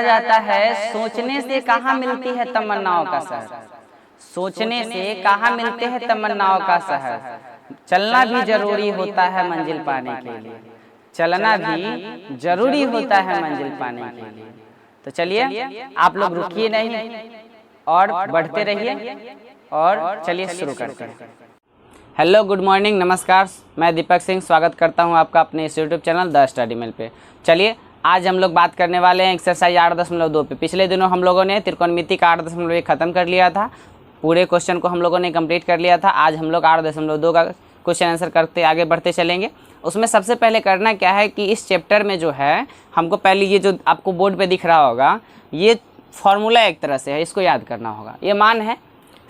जाता है सोचने से कहाँ मिलती है तमन्नाओं का शहर, सोचने से कहाँ मिलते हैं तमन्नाओं का शहर। चलना भी जरूरी होता है मंजिल पाने के लिए, चलना भी जरूरी होता है मंजिल पाने के लिए। तो चलिए आप लोग रुकिए नहीं और बढ़ते रहिए और चलिए शुरू करते हैं। हेलो, गुड मॉर्निंग, नमस्कार। मैं दीपक सिंह स्वागत करता हूं आपका अपने इस यूट्यूब चैनल द स्टडी मिल पे। चलिए आज हम लोग बात करने वाले हैं एक्सरसाइज 8.2 पे। पिछले दिनों हम लोगों ने त्रिकोणमिति का 8.1 ख़त्म कर लिया था, पूरे क्वेश्चन को हम लोगों ने कंप्लीट कर लिया था। आज हम लोग 8.2 का क्वेश्चन आंसर करते आगे बढ़ते चलेंगे। उसमें सबसे पहले करना क्या है कि इस चैप्टर में जो है हमको पहले ये जो आपको बोर्ड पे दिख रहा होगा ये फॉर्मूला एक तरह से है, इसको याद करना होगा। ये मान है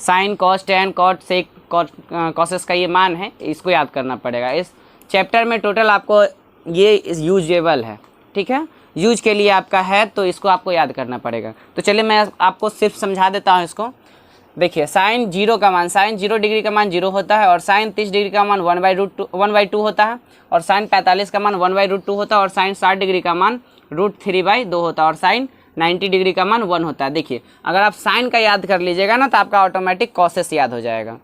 sine cos tan cot sec cosec का ये मान है, इसको याद करना पड़ेगा। इस चैप्टर में टोटल आपको ये यूजेबल है, ठीक है, यूज के लिए आपका है, तो इसको आपको याद करना पड़ेगा। तो चलिए मैं आपको सिर्फ समझा देता हूँ इसको। देखिए साइन 0 का मान, साइन 0 डिग्री का मान 0 होता है, और साइन 30 डिग्री का मान 1/2 होता है, और साइन 45 का मान 1/2 होता है, और साइन 60 डिग्री का मान √3/2 होता है, और साइन 90 डिग्री का मान 1 होता है। देखिए अगर आप साइन का याद कर लीजिएगा ना तो आपका ऑटोमेटिक कॉसेस याद हो जाएगा।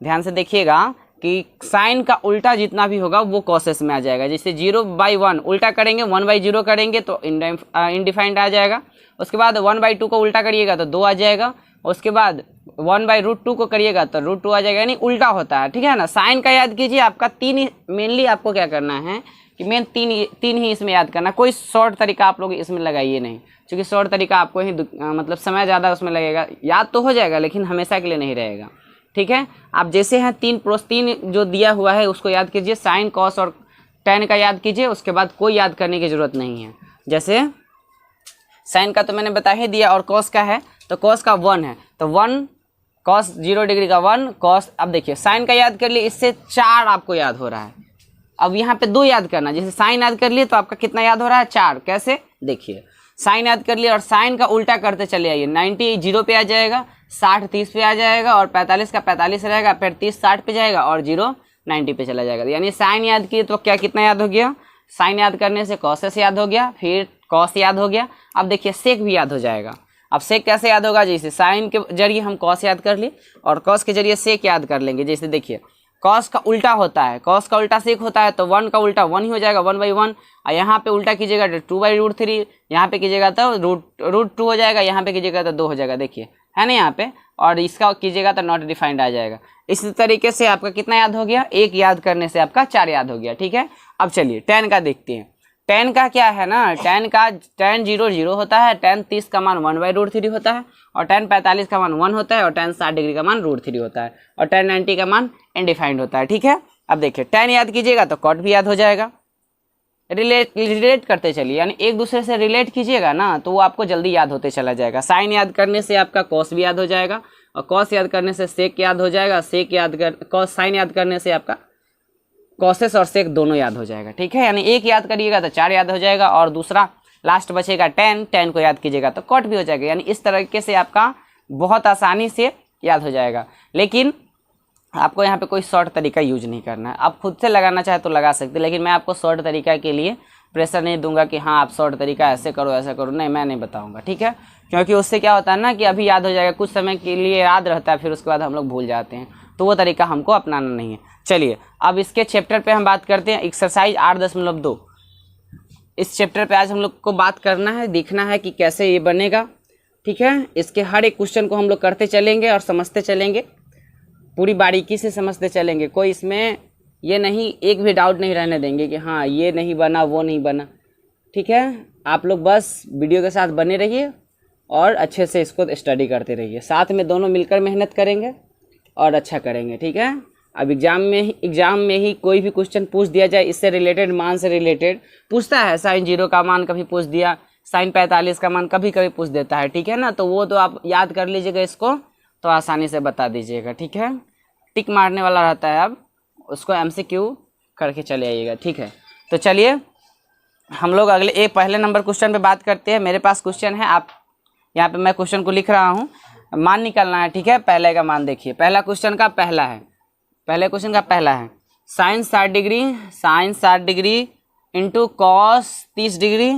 ध्यान से देखिएगा कि साइन का उल्टा जितना भी होगा वो कॉसेस में आ जाएगा। जैसे 0/1 उल्टा करेंगे 1/0 करेंगे तो इनडिफाइंड आ जाएगा। उसके बाद 1/2 को उल्टा करिएगा तो 2 आ जाएगा। उसके बाद 1/√2 को करिएगा तो √2 आ जाएगा, यानी उल्टा होता है, ठीक है ना। साइन का याद कीजिए, आपका तीन ही मेनली आपको क्या करना है कि मेन तीन ही इसमें याद करना। कोई शॉर्ट तरीका आप लोग इसमें लगाइए नहीं, क्योंकि शॉर्ट तरीका आपको ही मतलब समय ज़्यादा उसमें लगेगा। याद तो हो जाएगा लेकिन हमेशा के लिए नहीं रहेगा, ठीक है। आप जैसे हैं तीन जो दिया हुआ है उसको याद कीजिए, साइन कॉस और टेन का याद कीजिए। उसके बाद कोई याद करने की ज़रूरत नहीं है। जैसे साइन का तो मैंने बता ही दिया, और कॉस का है तो कॉस का 1 है तो 1 कॉस 0 डिग्री का 1 कॉस। अब देखिए साइन का याद कर लिए, इससे 4 आपको याद हो रहा है। अब यहाँ पे 2 याद करना, जैसे साइन याद कर लिए तो आपका कितना याद हो रहा है 4। कैसे, देखिए साइन याद कर लिया और साइन का उल्टा करते चले आइए। 90 0 पे आ जाएगा, 60 30 पे आ जाएगा, और 45 का 45 रहेगा, फिर 30 60 पे जाएगा, और 0 90 पे चला जाएगा। यानी साइन याद किए तो क्या कितना याद हो गया, साइन याद करने से कॉसेस याद हो गया, फिर कॉस याद हो गया। अब देखिए सेक भी याद हो जाएगा। अब सेक कैसे याद होगा, जैसे साइन के जरिए हम कॉस याद कर लिए और कॉस के जरिए सेक याद कर लेंगे। जैसे देखिए कॉस का उल्टा होता है, कॉस का उल्टा सेक होता है, तो 1 का उल्टा 1 ही हो जाएगा, 1/1। और यहाँ पे उल्टा कीजिएगा तो 2/√3, यहाँ पे कीजिएगा तो √2 हो जाएगा, यहाँ पे कीजिएगा तो 2 हो जाएगा, देखिए है ना यहाँ पे। और इसका कीजिएगा तो नॉट डिफाइंड आ जाएगा। इसी तरीके से आपका कितना याद हो गया, 1 याद करने से आपका 4 याद हो गया, ठीक है। अब चलिए टेन का देखते हैं। टेन का क्या है ना, टेन 0 0 होता है, टेन 30 का मान 1/√3 होता है, और टेन 45 का मान 1 होता है, और टेन 60 डिग्री का मान √3 होता है, और टेन 90 का मान इनडिफाइंड होता है, ठीक है। अब देखिए टेन याद कीजिएगा तो कॉट भी याद हो जाएगा। रिलेट करते चलिए, यानी एक दूसरे से रिलेट कीजिएगा ना तो वो आपको जल्दी याद होते चला जाएगा। साइन याद करने से आपका कॉस भी याद हो जाएगा, और कॉस याद करने से सेक याद हो जाएगा, साइन याद करने से आपका कॉसेस और सेक दोनों याद हो जाएगा, ठीक है। यानी एक याद करिएगा तो 4 याद हो जाएगा, और दूसरा लास्ट बचेगा टेन को याद कीजिएगा तो कॉट भी हो जाएगा। यानी इस तरीके से आपका बहुत आसानी से याद हो जाएगा। लेकिन आपको यहाँ पे कोई शॉर्ट तरीका यूज नहीं करना है। आप खुद से लगाना चाहे तो लगा सकते, लेकिन मैं आपको शॉर्ट तरीका के लिए प्रेशर नहीं दूंगा कि हाँ आप शॉर्ट तरीका ऐसे करो ऐसा करो, नहीं, मैं नहीं बताऊँगा, ठीक है। क्योंकि उससे क्या होता है ना कि अभी याद हो जाएगा, कुछ समय के लिए याद रहता है, फिर उसके बाद हम लोग भूल जाते हैं, तो वो तरीका हमको अपनाना नहीं है। चलिए अब इसके चैप्टर पे हम बात करते हैं, एक्सरसाइज 8.2। इस चैप्टर पे आज हम लोग को बात करना है, देखना है कि कैसे ये बनेगा, ठीक है। इसके हर एक क्वेश्चन को हम लोग करते चलेंगे और समझते चलेंगे, पूरी बारीकी से समझते चलेंगे। कोई इसमें ये नहीं, एक भी डाउट नहीं रहने देंगे कि हाँ ये नहीं बना वो नहीं बना, ठीक है। आप लोग बस वीडियो के साथ बने रहिए और अच्छे से इसको स्टडी करते रहिए, साथ में दोनों मिलकर मेहनत करेंगे और अच्छा करेंगे, ठीक है। अब एग्जाम में ही कोई भी क्वेश्चन पूछ दिया जाए इससे रिलेटेड, मान से रिलेटेड पूछता है, साइन 0 का मान कभी पूछ दिया, साइन 45 का मान कभी कभी पूछ देता है, ठीक है ना। तो वो तो आप याद कर लीजिएगा, इसको तो आसानी से बता दीजिएगा, ठीक है। टिक मारने वाला रहता है, अब उसको MCQ करके चले आइएगा, ठीक है। तो चलिए हम लोग अगले पहले नंबर क्वेश्चन पे बात करते हैं। मेरे पास क्वेश्चन है, आप यहाँ पे मैं क्वेश्चन को लिख रहा हूँ, मान निकालना है, ठीक है। पहले का मान देखिए, पहले क्वेश्चन का पहला है sine 60 degree into cos 30 degree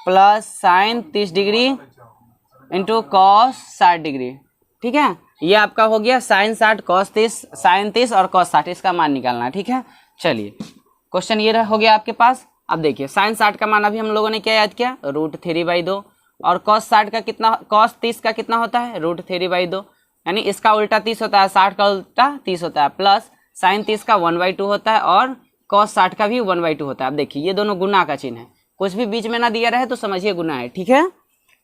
plus sine 30 degree into cos 60 degree. ठीक है, ये आपका हो गया साइन 60 कॉस 30, साइन 30 और कॉस 60, इसका मान निकालना है। ठीक है, चलिए क्वेश्चन ये हो गया आपके पास। अब देखिए साइन 60 का मान अभी हम लोगों ने क्या याद किया, √3/2, और कॉस 60 का कितना, कॉस 30 का कितना होता है, √3/2, यानी इसका उल्टा 30 होता है, 60 का उल्टा 30 होता है, प्लस साइन 30 का 1/2 होता है और कॉस 60 का भी 1/2 होता है। अब देखिए ये दोनों गुना का चिन्ह है, कुछ भी बीच में ना दिया रहे तो समझिए गुना है। ठीक है,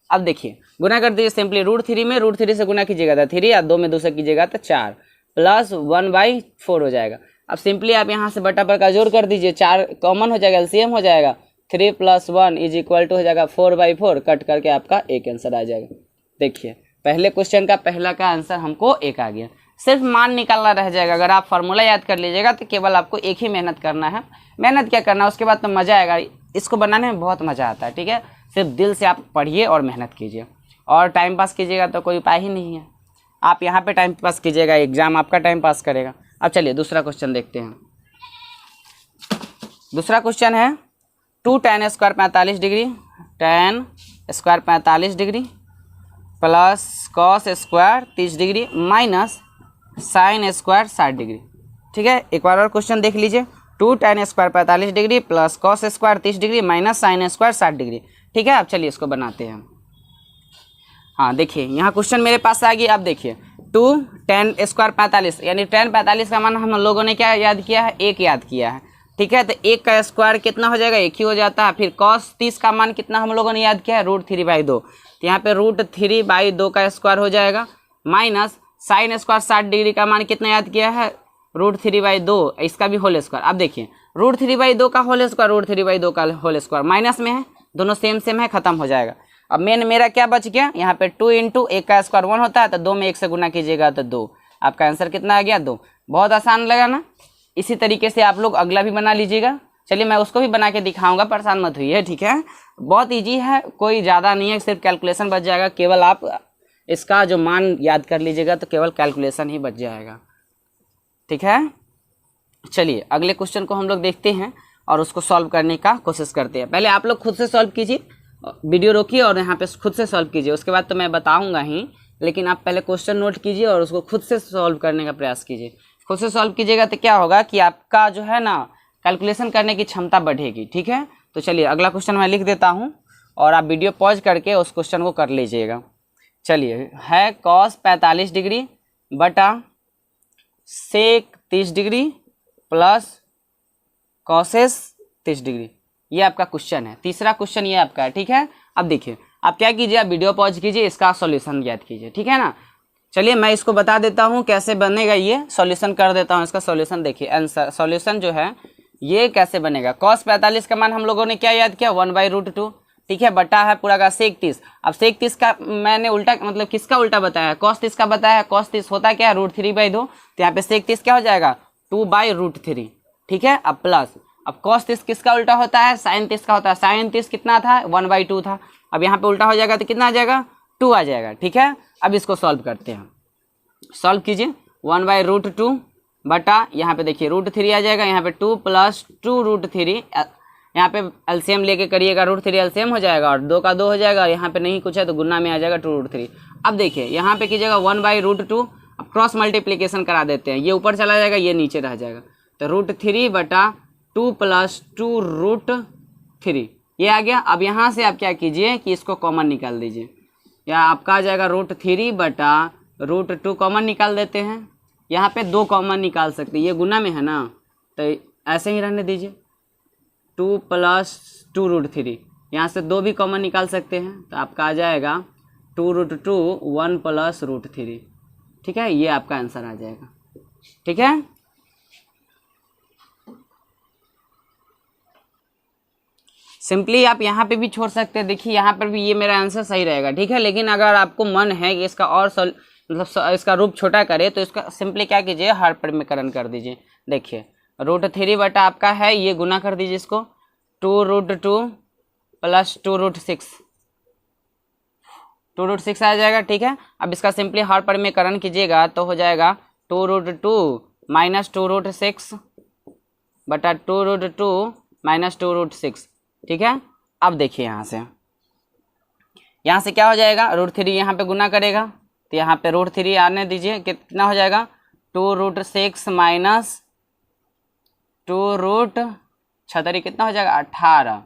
अब देखिए गुना कर दीजिए सिंपली, √3 में √3 से गुना कीजिएगा तो 3, और 2 में 2 से कीजिएगा तो 4, प्लस 1/4 हो जाएगा। अब सिंपली आप यहाँ से बटा पर का जोड़ कर दीजिए, 4 कॉमन हो जाएगा, एलसीएम हो जाएगा, 3 + 1 = हो जाएगा 4/4, कट करके आपका एक आंसर आ जाएगा। देखिए पहले क्वेश्चन का पहला का आंसर हमको एक आ गया, सिर्फ मान निकालना रह जाएगा। अगर आप फार्मूला याद कर लीजिएगा तो केवल आपको एक ही मेहनत करना है, मेहनत क्या करना है उसके बाद तो मज़ा आएगा, इसको बनाने में बहुत मज़ा आता है। ठीक है, सिर्फ दिल से आप पढ़िए और मेहनत कीजिए, और टाइम पास कीजिएगा तो कोई उपाय ही नहीं है। आप यहाँ पे टाइम पास कीजिएगा, एग्जाम आपका टाइम पास करेगा। अब चलिए दूसरा क्वेश्चन देखते हैं। दूसरा क्वेश्चन है 2 tan² 45 degree, tan² 45 degree plus cos² 30 degree minus sin² 60 degree. ठीक है, एक बार और क्वेश्चन देख लीजिए, 2 tan² 45 degree plus cos² 30 degree minus sin² 60 degree. ठीक है, अब चलिए इसको बनाते हैं। हाँ देखिए यहाँ क्वेश्चन मेरे पास आ गया। अब देखिए 2 tan² 45, यानी tan 45 का मान हम लोगों ने क्या याद किया है, एक याद किया है। ठीक है, तो एक का स्क्वायर कितना हो जाएगा, एक ही हो जाता है। फिर cos 30 का मान कितना हम लोगों ने याद किया है, √3/2, तो यहाँ पे √3/2 का स्क्वायर हो जाएगा, माइनस sin² 60 डिग्री का मान कितना याद किया है, √3/2, इसका भी होल स्क्वायर। अब देखिए √3/2 का होल स्क्वायर, √3/2 का होल स्क्वायर माइनस में है, दोनों सेम सेम है, खत्म हो जाएगा। अब मेरा क्या बच गया, यहाँ पे 2 × 1 का स्क्वायर 1 होता है, तो 2 में 1 से गुना कीजिएगा तो 2, आपका आंसर कितना आ गया, 2। बहुत आसान लगा ना, इसी तरीके से आप लोग अगला भी बना लीजिएगा। चलिए मैं उसको भी बना के दिखाऊंगा, परेशान मत हुई है। ठीक है, बहुत ईजी है, कोई ज़्यादा नहीं है, सिर्फ कैलकुलेशन बच जाएगा, केवल आप इसका जो मान याद कर लीजिएगा तो केवल कैलकुलेशन ही बच जाएगा। ठीक है, चलिए अगले क्वेश्चन को हम लोग देखते हैं और उसको सॉल्व करने का कोशिश करते हैं। पहले आप लोग खुद से सॉल्व कीजिए, वीडियो रोकिए और यहाँ पे खुद से सॉल्व कीजिए, उसके बाद तो मैं बताऊंगा ही, लेकिन आप पहले क्वेश्चन नोट कीजिए और उसको खुद से सॉल्व करने का प्रयास कीजिए। खुद से सॉल्व कीजिएगा तो क्या होगा कि आपका जो है ना कैलकुलेशन करने की क्षमता बढ़ेगी। ठीक है, तो चलिए अगला क्वेश्चन मैं लिख देता हूँ और आप वीडियो पॉज करके उस क्वेश्चन को कर लीजिएगा। चलिए है cos 45 डिग्री बटा sec 30 degree plus cos 30 degree, ये आपका क्वेश्चन है। तीसरा क्वेश्चन ये आपका है। ठीक है, अब देखिए आप क्या कीजिए, आप वीडियो पॉज कीजिए, इसका सॉल्यूशन याद कीजिए। ठीक है ना, चलिए मैं इसको बता देता हूँ कैसे बनेगा, ये सॉल्यूशन कर देता हूँ। इसका सॉल्यूशन देखिए, आंसर सॉल्यूशन जो है ये कैसे बनेगा, cos 45 का मान हम लोगों ने क्या याद किया, 1/√2। ठीक है, बटा है पूरा का sec 30। अब sec 30 का मैंने उल्टा मतलब किसका उल्टा बताया है, cos 30 का बताया है। cos 30 होता क्या है, √3/2, तो यहाँ पे sec 30 क्या हो जाएगा, 2/√3। ठीक है, अब प्लस, अब cos 30 किसका उल्टा होता है, sin 30 का होता है। sin 30 कितना था, 1/2 था, अब यहाँ पे उल्टा हो जाएगा तो कितना आ जाएगा, 2 आ जाएगा। ठीक है, अब इसको सॉल्व करते हैं, सॉल्व कीजिए। 1/√2 बटा यहाँ पे देखिए √3 आ जाएगा, यहाँ पे 2 + 2√3, यहाँ पे एलसीएम लेके करिएगा, √3 एलसीएम हो जाएगा और 2 का 2 हो जाएगा, यहाँ पे नहीं कुछ है तो गुना में आ जाएगा 2√3। अब देखिए यहाँ पे कीजिएगा 1/√2, अब क्रॉस मल्टीप्लिकेशन करा देते हैं, ये ऊपर चला जाएगा, ये नीचे रह जाएगा, तो √3 बटा 2 + 2√3 ये आ गया। अब यहाँ से आप क्या कीजिए कि इसको कॉमन निकाल दीजिए, या आपका आ जाएगा √3 बटा √2 कॉमन निकाल देते हैं। यहाँ पे 2 कॉमन निकाल सकते हैं, ये गुना में है ना, तो ऐसे ही रहने दीजिए, 2 + 2√3, यहाँ से 2 भी कॉमन निकाल सकते हैं, तो आपका आ जाएगा 2√2 1 + √3। ठीक है, ये आपका आंसर आ जाएगा। ठीक है, सिंपली आप यहाँ पे भी छोड़ सकते हैं, देखिए यहाँ पर भी ये मेरा आंसर सही रहेगा। ठीक है, लेकिन अगर आपको मन है कि इसका और मतलब इसका रूप छोटा करे तो इसका सिंपली क्या कीजिए, हर परिमेकरण कर दीजिए। देखिए √3 बटा आपका है, ये गुना कर दीजिए इसको, 2√2 + 2√6, 2√6 आ जाएगा। ठीक है, अब इसका सिंपली हर परिमेकरण कीजिएगा तो हो जाएगा 2√2 - 2√6 बटा 2√2 - 2√6। ठीक है, अब देखिए यहाँ से यहाँ से क्या हो जाएगा, √3 यहाँ पे गुना करेगा तो यहाँ पे √3 आने दीजिए, कितना हो जाएगा 2√6 माइनस 2√6 कितना हो जाएगा 18।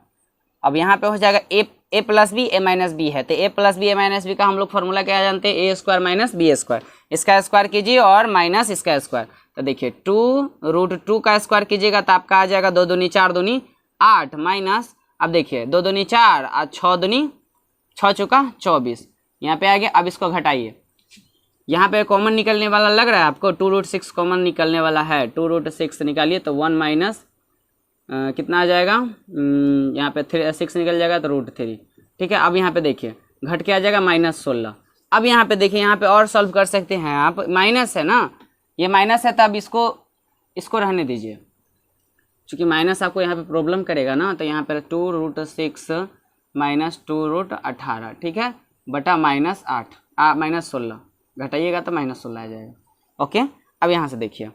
अब यहाँ पे हो जाएगा a plus B A minus B है, तो a plus B A minus B का हम लोग फॉर्मूला क्या जानते हैं, a² माइनस b², इसका स्क्वायर कीजिए और माइनस इसका स्क्वायर। तो देखिए 2√2 का स्क्वायर कीजिएगा तो आपका आ जाएगा 2 दूनी 4 दूनी 8 माइनस, अब देखिए 2 दूनी 4 और 6 दूनी 6 चौका 24, यहाँ पे आ गया। अब इसको घटाइए, यहाँ पे कॉमन निकलने वाला लग रहा है आपको, 2√6 कॉमन निकलने वाला है, 2√6 निकालिए तो 1 माइनस कितना आ जाएगा, यहाँ पे 6 निकल जाएगा तो √3, ठीक है। अब यहाँ पे देखिए घट के आ जाएगा -16। अब यहाँ पे देखिए, यहाँ पे और सॉल्व कर सकते हैं आप, माइनस है ना, ये माइनस है तो अब इसको रहने दीजिए, क्योंकि माइनस आपको यहाँ पे प्रॉब्लम करेगा ना, तो यहाँ पे 2√6 माइनस 2√18, ठीक है, बटा -8 -16, घटाइएगा तो -16 आ जाएगा। ओके, अब यहाँ से देखिए,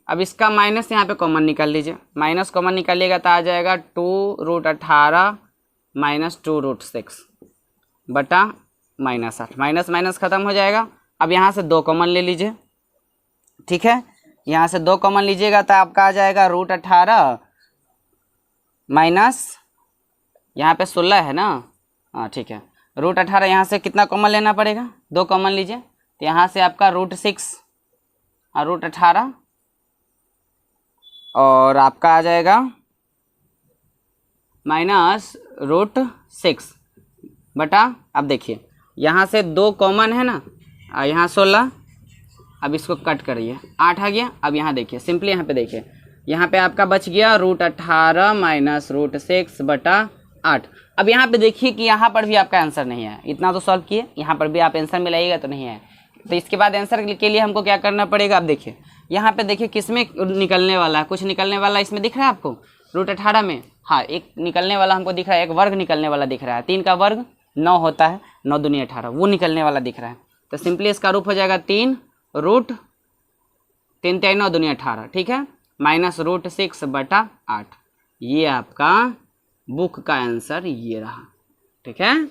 अब इसका माइनस यहाँ पे कॉमन निकाल लीजिए, माइनस कॉमन निकालिएगा तो आ जाएगा 2√18 माइनस 2√6 बटा -8, माइनस माइनस खत्म हो जाएगा। अब यहाँ से 2 कॉमन ले लीजिए, ठीक है, यहाँ से 2 कॉमन लीजिएगा तो आपका आ जाएगा √18 माइनस, यहाँ पे 16 है ना, हाँ ठीक है, √18 यहाँ से कितना कॉमन लेना पड़ेगा, 2 कॉमन लीजिए, तो यहाँ से आपका √6 और √18 और आपका आ जाएगा माइनस √6 बटा, अब देखिए यहाँ से 2 कॉमन है ना, यहाँ 16, अब इसको कट करिए 8 आ गया। अब यहाँ देखिए सिंपली, यहाँ पे देखिए, यहाँ पे आपका बच गया √18 माइनस √6 बटा 8। अब यहाँ पे देखिए कि यहाँ पर भी आपका आंसर नहीं है, इतना तो सॉल्व किए, यहाँ पर भी आप आंसर मिलाइएगा तो नहीं है, तो इसके बाद आंसर के लिए हमको क्या करना पड़ेगा। अब देखिए यहाँ पे देखिए किस में निकलने वाला है, कुछ निकलने वाला इसमें दिख रहा है आपको √18 में, हाँ एक निकलने वाला हमको दिख रहा है, एक वर्ग निकलने वाला दिख रहा है, 3 का वर्ग 9 होता है, 9 दूनी 18, वो निकलने वाला दिख रहा है। तो सिंपली इसका रूप हो जाएगा 3 √3 3 9 दूनी 18, ठीक है, माइनस √6 बटा 8। ये आपका बुक का आंसर ये रहा, ठीक है,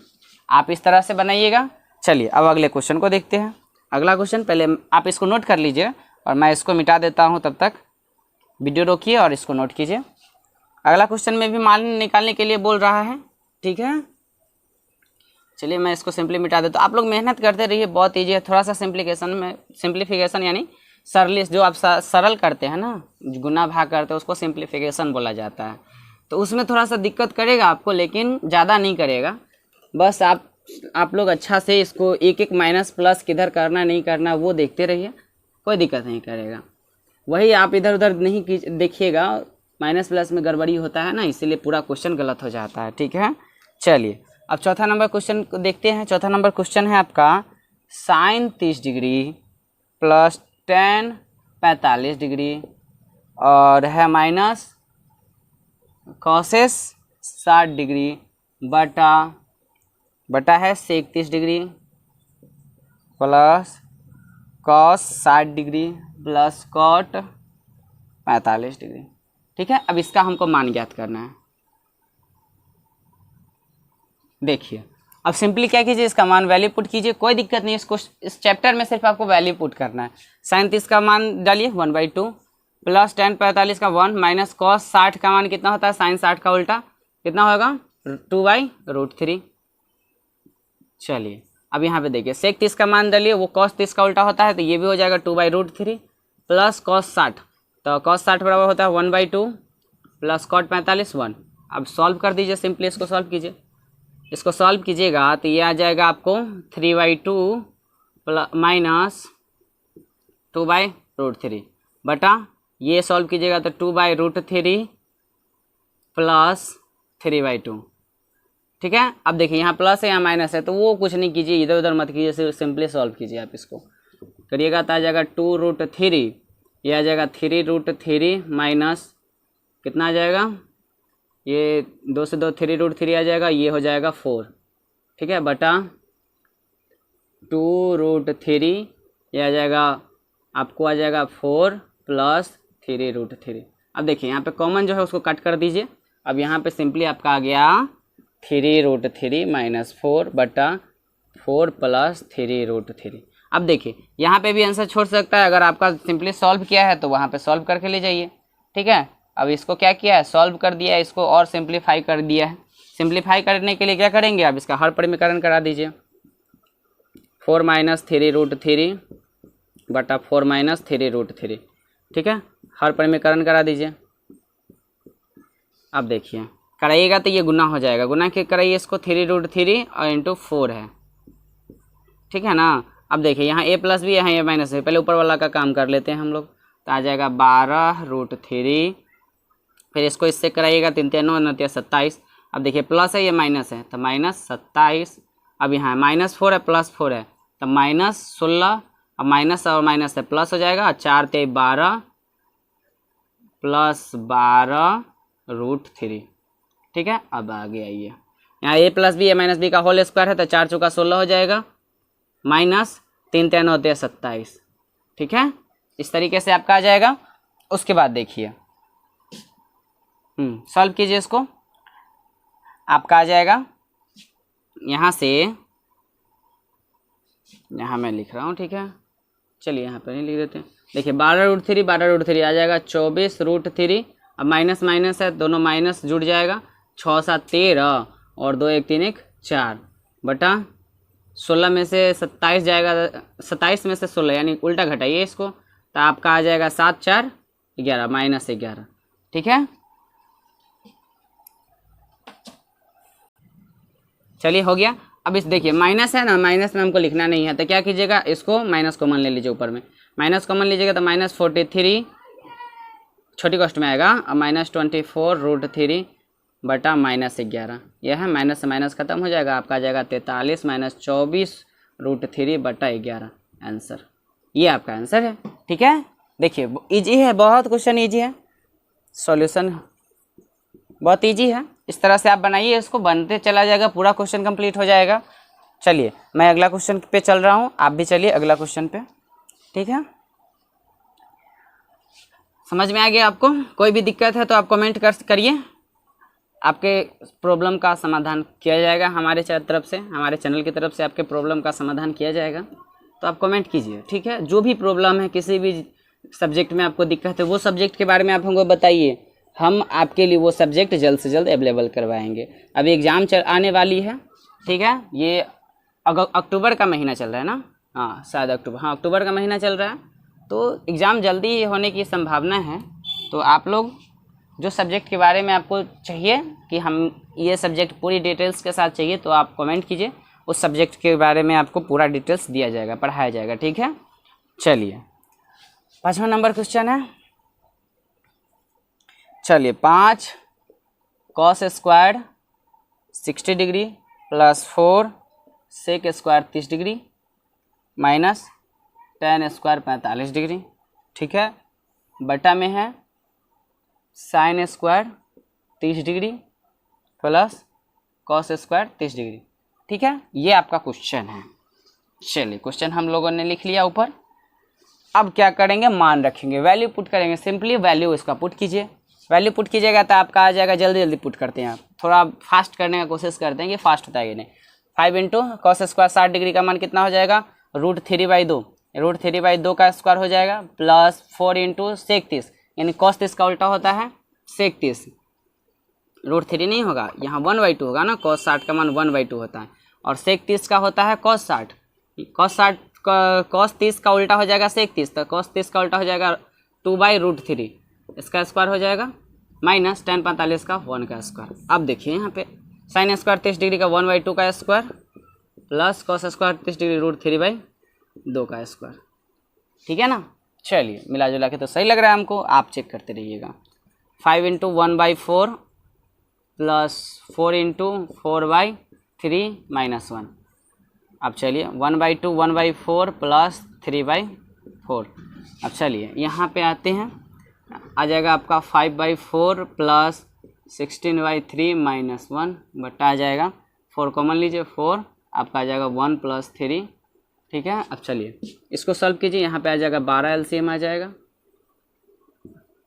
आप इस तरह से बनाइएगा। चलिए अब अगले क्वेश्चन को देखते हैं। अगला क्वेश्चन, पहले आप इसको नोट कर लीजिए और मैं इसको मिटा देता हूँ, तब तक वीडियो रोकिए और इसको नोट कीजिए। अगला क्वेश्चन में भी मान निकालने के लिए बोल रहा है, ठीक है। चलिए मैं इसको सिंपली मिटा देता हूँ, आप लोग मेहनत करते रहिए, बहुत ईजी है, थोड़ा सा सिंप्लीफिकेशन यानी सरली, जो आप सरल करते हैं ना, गुना भाग करते हैं, उसको सिंप्लीफिकेशन बोला जाता है, तो उसमें थोड़ा सा दिक्कत करेगा आपको, लेकिन ज़्यादा नहीं करेगा। बस आप लोग अच्छा से इसको एक एक माइनस प्लस किधर करना नहीं करना वो देखते रहिए, कोई दिक्कत नहीं करेगा। वही आप इधर उधर नहीं देखिएगा, माइनस प्लस में गड़बड़ी होता है ना, इसीलिए पूरा क्वेश्चन गलत हो जाता है, ठीक है। चलिए अब चौथा नंबर क्वेश्चन को देखते हैं। चौथा नंबर क्वेश्चन है आपका sin 30 degree plus tan 45 degree और है माइनस कॉसेस 60 डिग्री बटा है sec 30 degree plus cos 60 degree plus cot 45 degree, ठीक है। अब इसका हमको मान ज्ञात करना है। देखिए अब सिंपली क्या कीजिए, इसका मान वैल्यू पुट कीजिए, कोई दिक्कत नहीं, इसको इस चैप्टर में सिर्फ आपको वैल्यू पुट करना है। sin 30 का मान डालिए 1/2 प्लस tan 45 का 1 माइनस cos 60 का मान कितना होता है, sin 60 का उल्टा कितना होगा 2/√3। चलिए अब यहाँ पे देखिए sec 30 का मान डालिए, वो cos 30 का उल्टा होता है, तो ये भी हो जाएगा 2/√3 प्लस cos 60, तो cos 60 बराबर होता है 1/2 प्लस cot 45 1। अब सॉल्व कर दीजिए, सिंपली इसको सॉल्व कीजिए, इसको सॉल्व कीजिएगा तो ये आ जाएगा आपको 3/2 माइनस 2/√3 बटा, ये सॉल्व कीजिएगा तो 2/√3 प्लस 3/2, ठीक है। अब देखिए यहाँ प्लस है यहाँ माइनस है, तो वो कुछ नहीं कीजिए, इधर उधर मत कीजिए, सिर्फ सिंपली सॉल्व कीजिए। आप इसको करिएगा तो आ जाएगा 2√3, ये आ जाएगा 3√3 माइनस कितना आ जाएगा, ये 2 से 2 3√3 आ जाएगा, ये हो जाएगा 4, ठीक है, बटा 2√3, ये आ जाएगा आपको आ जाएगा 4 प्लस 3√3। अब देखिए यहाँ पे कॉमन जो है उसको कट कर दीजिए। अब यहाँ पे सिंपली आपका आ गया 3√3 -4/4 + 3√3। अब देखिए यहाँ पे भी आंसर छोड़ सकता है, अगर आपका सिंपली सॉल्व किया है तो वहाँ पे सॉल्व करके ले जाइए। ठीक है, अब इसको क्या किया है, सॉल्व कर दिया है, इसको और सिंप्लीफाई कर दिया है। सिंप्लीफाई करने के लिए क्या करेंगे, अब इसका हर परिमीकरण करा दीजिए। 4 - 3√3/4 - 3√3। ठीक है, हर परिमीकरण करा दीजिए। अब देखिए कराइएगा तो ये गुना हो जाएगा, गुना के कराइए इसको, 3√3 और इंटू 4 है। ठीक है ना। अब देखिए यहाँ a प्लस भी है, यहाँ a माइनस है, पहले ऊपर वाला का काम कर लेते हैं हम लोग। तो आ जाएगा 12√3, फिर इसको इससे कराइएगा, 3 3 9 9 27। अब देखिए प्लस है, ये माइनस है, तो -27। अब यहाँ -4 है, +4 है, तो -16। अब माइनस और माइनस है प्लस हो जाएगा, 4 3 12 + 12√3। ठीक है, अब आगे आइए, यहाँ a plus B, a minus B का होल स्क्वायर है, तो 4 चौका 16 हो जाएगा, -3 3 9 27। ठीक है, इस तरीके से आपका आ जाएगा। उसके बाद देखिए सॉल्व कीजिए इसको, आपका आ जाएगा यहाँ से, यहाँ मैं लिख रहा हूँ। ठीक है, चलिए यहाँ पर नहीं लिख देते। देखिए 12√3 आ जाएगा 24√3। अब माइनस माइनस है, दोनों माइनस जुड़ जाएगा, 6 7 13 और 2 1 3 1 4 बटा 16 में से 27 जाएगा, 27 में से 16 यानी उल्टा घटाइए इसको, तो आपका आ जाएगा 7 4 11 -11। ठीक है, चलिए हो गया। अब इस देखिए माइनस है ना, माइनस में हमको लिखना नहीं है, तो क्या कीजिएगा, इसको माइनस कॉमन ले लीजिए, ऊपर में माइनस कॉमन लीजिएगा तो -43 छोटी कॉस्ट में आएगा, अब -24√3 बटा -11। यह है, माइनस से माइनस खत्म हो जाएगा, आपका आ जाएगा 43 - 24√3 बटा 11 आंसर। ये आपका आंसर है। ठीक है, देखिए इजी है, बहुत क्वेश्चन इजी है, सॉल्यूशन बहुत इजी है। इस तरह से आप बनाइए, इसको बनते चला जाएगा, पूरा क्वेश्चन कंप्लीट हो जाएगा। चलिए मैं अगला क्वेश्चन पे चल रहा हूँ, आप भी चलिए अगला क्वेश्चन पे। ठीक है, समझ में आ गया आपको? कोई भी दिक्कत है तो आप कमेंट करिए, आपके प्रॉब्लम का समाधान किया जाएगा हमारे तरफ से, हमारे चैनल की तरफ से आपके प्रॉब्लम का समाधान किया जाएगा। तो आप कमेंट कीजिए। ठीक है, जो भी प्रॉब्लम है, किसी भी सब्जेक्ट में आपको दिक्कत है, वो सब्जेक्ट के बारे में आप हमको बताइए, हम आपके लिए वो सब्जेक्ट जल्द से जल्द अवेलेबल करवाएंगे। अभी एग्ज़ाम आने वाली है। ठीक है, ये अक्टूबर का महीना चल रहा है ना, हाँ शायद अक्टूबर, हाँ अक्टूबर का महीना चल रहा है, तो एग्ज़ाम जल्दी होने की संभावना है। तो आप लोग जो सब्जेक्ट के बारे में आपको चाहिए कि हम ये सब्जेक्ट पूरी डिटेल्स के साथ चाहिए, तो आप कमेंट कीजिए, उस सब्जेक्ट के बारे में आपको पूरा डिटेल्स दिया जाएगा, पढ़ाया जाएगा। ठीक है, चलिए 5वां नंबर क्वेश्चन है। चलिए 5 cos square 60 degree + 4 sec square 30 degree minus tan square 45 degree. ठीक है, बटा में है sin square 30 degree plus cos square 30 degree. ठीक है, ये आपका क्वेश्चन है। चलिए क्वेश्चन हम लोगों ने लिख लिया ऊपर। अब क्या करेंगे, मान रखेंगे, वैल्यू पुट करेंगे, सिंपली वैल्यू इसका पुट कीजिए। वैल्यू पुट कीजिएगा तो आपका आ जाएगा, जल्दी जल्दी पुट करते हैं, आप थोड़ा फास्ट करने का कोशिश करते हैं कि फास्ट होता है कि नहीं। 5 इंटू cos स्क्वायर 60 डिग्री का मान कितना हो जाएगा, √3/2, √3/2 का स्क्वायर हो जाएगा, प्लस 4 इंटू sec 30, यानी cos 30 का उल्टा होता है sec 30। √3 नहीं होगा, यहाँ 1/2 होगा ना, cos 60 का मान 1/2 होता है, और sec 30 का होता है cos 60। cos 30 का उल्टा हो जाएगा sec 30, तो cos 30 का उल्टा हो जाएगा 2/√3, इसका स्क्वायर हो जाएगा, माइनस tan 45 का 1 का स्क्वायर। अब देखिए यहाँ पे sin स्क्वायर 30 डिग्री का 1/2 का square plus cos square 30 degree √3/2 का स्क्वायर। ठीक है ना, चलिए मिला जुला के तो सही लग रहा है हमको, आप चेक करते रहिएगा। 5 इंटू 1/4 प्लस 4 इंटू 4/3 माइनस 1। अब चलिए 1/2 1/4 प्लस 3/4। अब चलिए यहाँ पे आते हैं, आ जाएगा आपका 5/4 प्लस 16/3 माइनस 1 बटा आ जाएगा 4 कॉमन लीजिए, 4 आपका आ जाएगा 1 + 3। ठीक है, अब चलिए इसको सॉल्व कीजिए, यहाँ पे आ जाएगा 12 LCM आ जाएगा,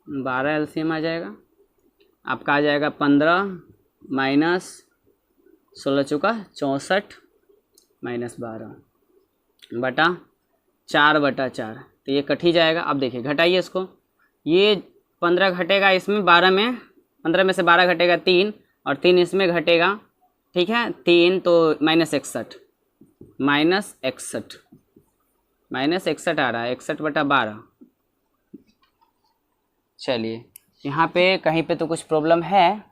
12 LCM आ जाएगा, आपका आ जाएगा 15 माइनस 16 चौका 64 माइनस 12 बटा 4/4, तो ये कट ही जाएगा। अब देखिए घटाइए इसको, ये 15 घटेगा इसमें, 12 में 15 में से 12 घटेगा 3 और 3 इसमें घटेगा, ठीक है 3 तो -61 -61 आ रहा है 61/12। चलिए यहाँ पे कहीं पे तो कुछ प्रॉब्लम है।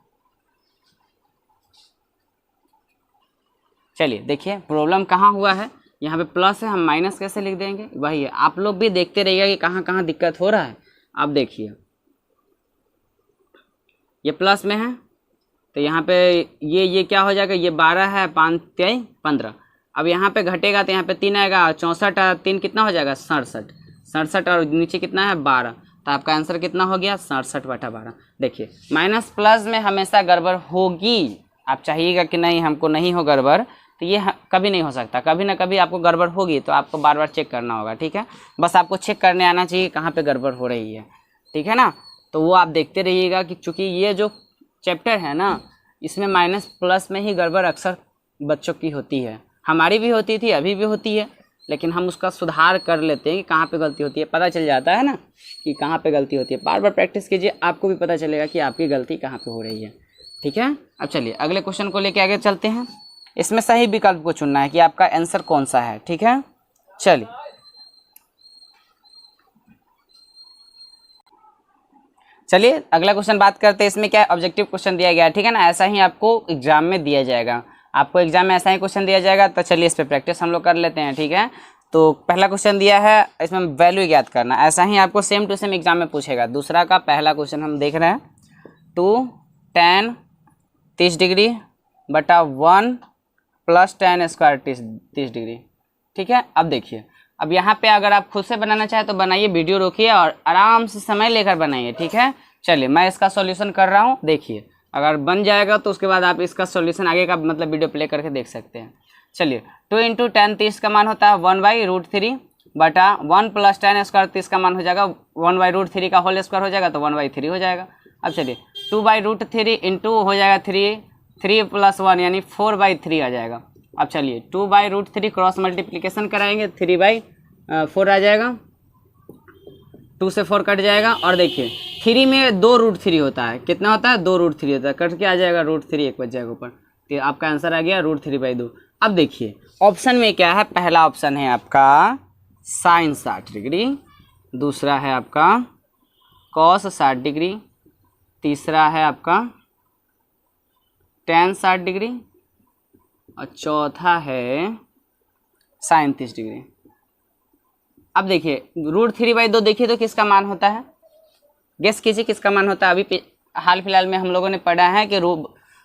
चलिए देखिए प्रॉब्लम कहाँ हुआ है, यहाँ पे प्लस है, हम माइनस कैसे लिख देंगे, वही है। आप लोग भी देखते रहिएगा कि कहाँ कहाँ दिक्कत हो रहा है। आप देखिए ये प्लस में है तो यहाँ पे ये क्या हो जाएगा, ये 12 है, 5 3 15। अब यहाँ पे घटेगा तो यहाँ पे 3 आएगा, 64 और 3 कितना हो जाएगा 67 और नीचे कितना है 12, तो आपका आंसर कितना हो गया 67/12। देखिए माइनस प्लस में हमेशा गड़बड़ होगी, आप चाहिएगा कि नहीं हमको नहीं हो गड़बड़, तो ये कभी नहीं हो सकता, कभी ना कभी आपको गड़बड़ होगी, तो आपको बार बार चेक करना होगा, ठीक है। बस आपको चेक करने आना चाहिए कहाँ पे गड़बड़ हो रही है, ठीक है ना। तो वो आप देखते रहिएगा कि चूँकि ये जो चैप्टर है ना, इसमें माइनस प्लस में ही गड़बड़ अक्सर बच्चों की होती है, हमारी भी होती थी, अभी भी होती है, लेकिन हम उसका सुधार कर लेते हैं कि कहाँ पे गलती होती है, पता चल जाता है ना कि कहाँ पे गलती होती है। बार बार प्रैक्टिस कीजिए, आपको भी पता चलेगा कि आपकी गलती कहाँ पे हो रही है, ठीक है। अब चलिए अगले क्वेश्चन को लेके आगे चलते हैं। इसमें सही विकल्प को चुनना है कि आपका आंसर कौन सा है, ठीक है। चलिए अगला क्वेश्चन बात करते हैं। इसमें क्या ऑब्जेक्टिव क्वेश्चन दिया गया है, ठीक है ना, ऐसा ही आपको एग्जाम में दिया जाएगा, आपको एग्जाम में ऐसा ही क्वेश्चन दिया जाएगा। तो चलिए इस पर प्रैक्टिस हम लोग कर लेते हैं, ठीक है। तो पहला क्वेश्चन दिया है, इसमें वैल्यू ज्ञात करना, ऐसा ही आपको सेम टू सेम एग्जाम में पूछेगा। दूसरा का पहला क्वेश्चन हम देख रहे हैं, 2 tan 30 डिग्री बटा 1 + tan स्क्वायर 30 डिग्री, ठीक है। अब देखिए, अब यहाँ पे अगर आप खुद से बनाना चाहें तो बनाइए, वीडियो रोकिए और आराम से समय लेकर बनाइए, ठीक है। चलिए मैं इसका सॉल्यूशन कर रहा हूँ, देखिए अगर बन जाएगा तो उसके बाद आप इसका सॉल्यूशन आगे का मतलब वीडियो प्ले करके देख सकते हैं। चलिए 2 × tan 30 का मान होता है 1/√3 बटा 1 + tan स्क्वायर 30 का मान हो जाएगा 1/√3 का होल स्क्वायर हो जाएगा, तो 1/3 हो जाएगा। अब चलिए 2/√3 इंटू हो जाएगा 3 + 1 यानी 4/3 आ जाएगा। अब चलिए 2/√3 क्रॉस मल्टीप्लिकेशन कराएंगे, 3/4 आ जाएगा, 2 से 4 कट जाएगा। और देखिए 3 में 2√3 होता है, कितना होता है 2√3 होता है, कट के आ जाएगा √3 एक बच जाएगा ऊपर, तो आपका आंसर आ गया √3/2। अब देखिए ऑप्शन में क्या है, पहला ऑप्शन है आपका sin 60 डिग्री, दूसरा है आपका cos 60 डिग्री, तीसरा है आपका tan 60 डिग्री और चौथा है sin 30 डिग्री। अब देखिए √3/2 देखिए तो किसका मान होता है, गेस कीजिए किसका मान होता है। अभी हाल फिलहाल में हम लोगों ने पढ़ा है कि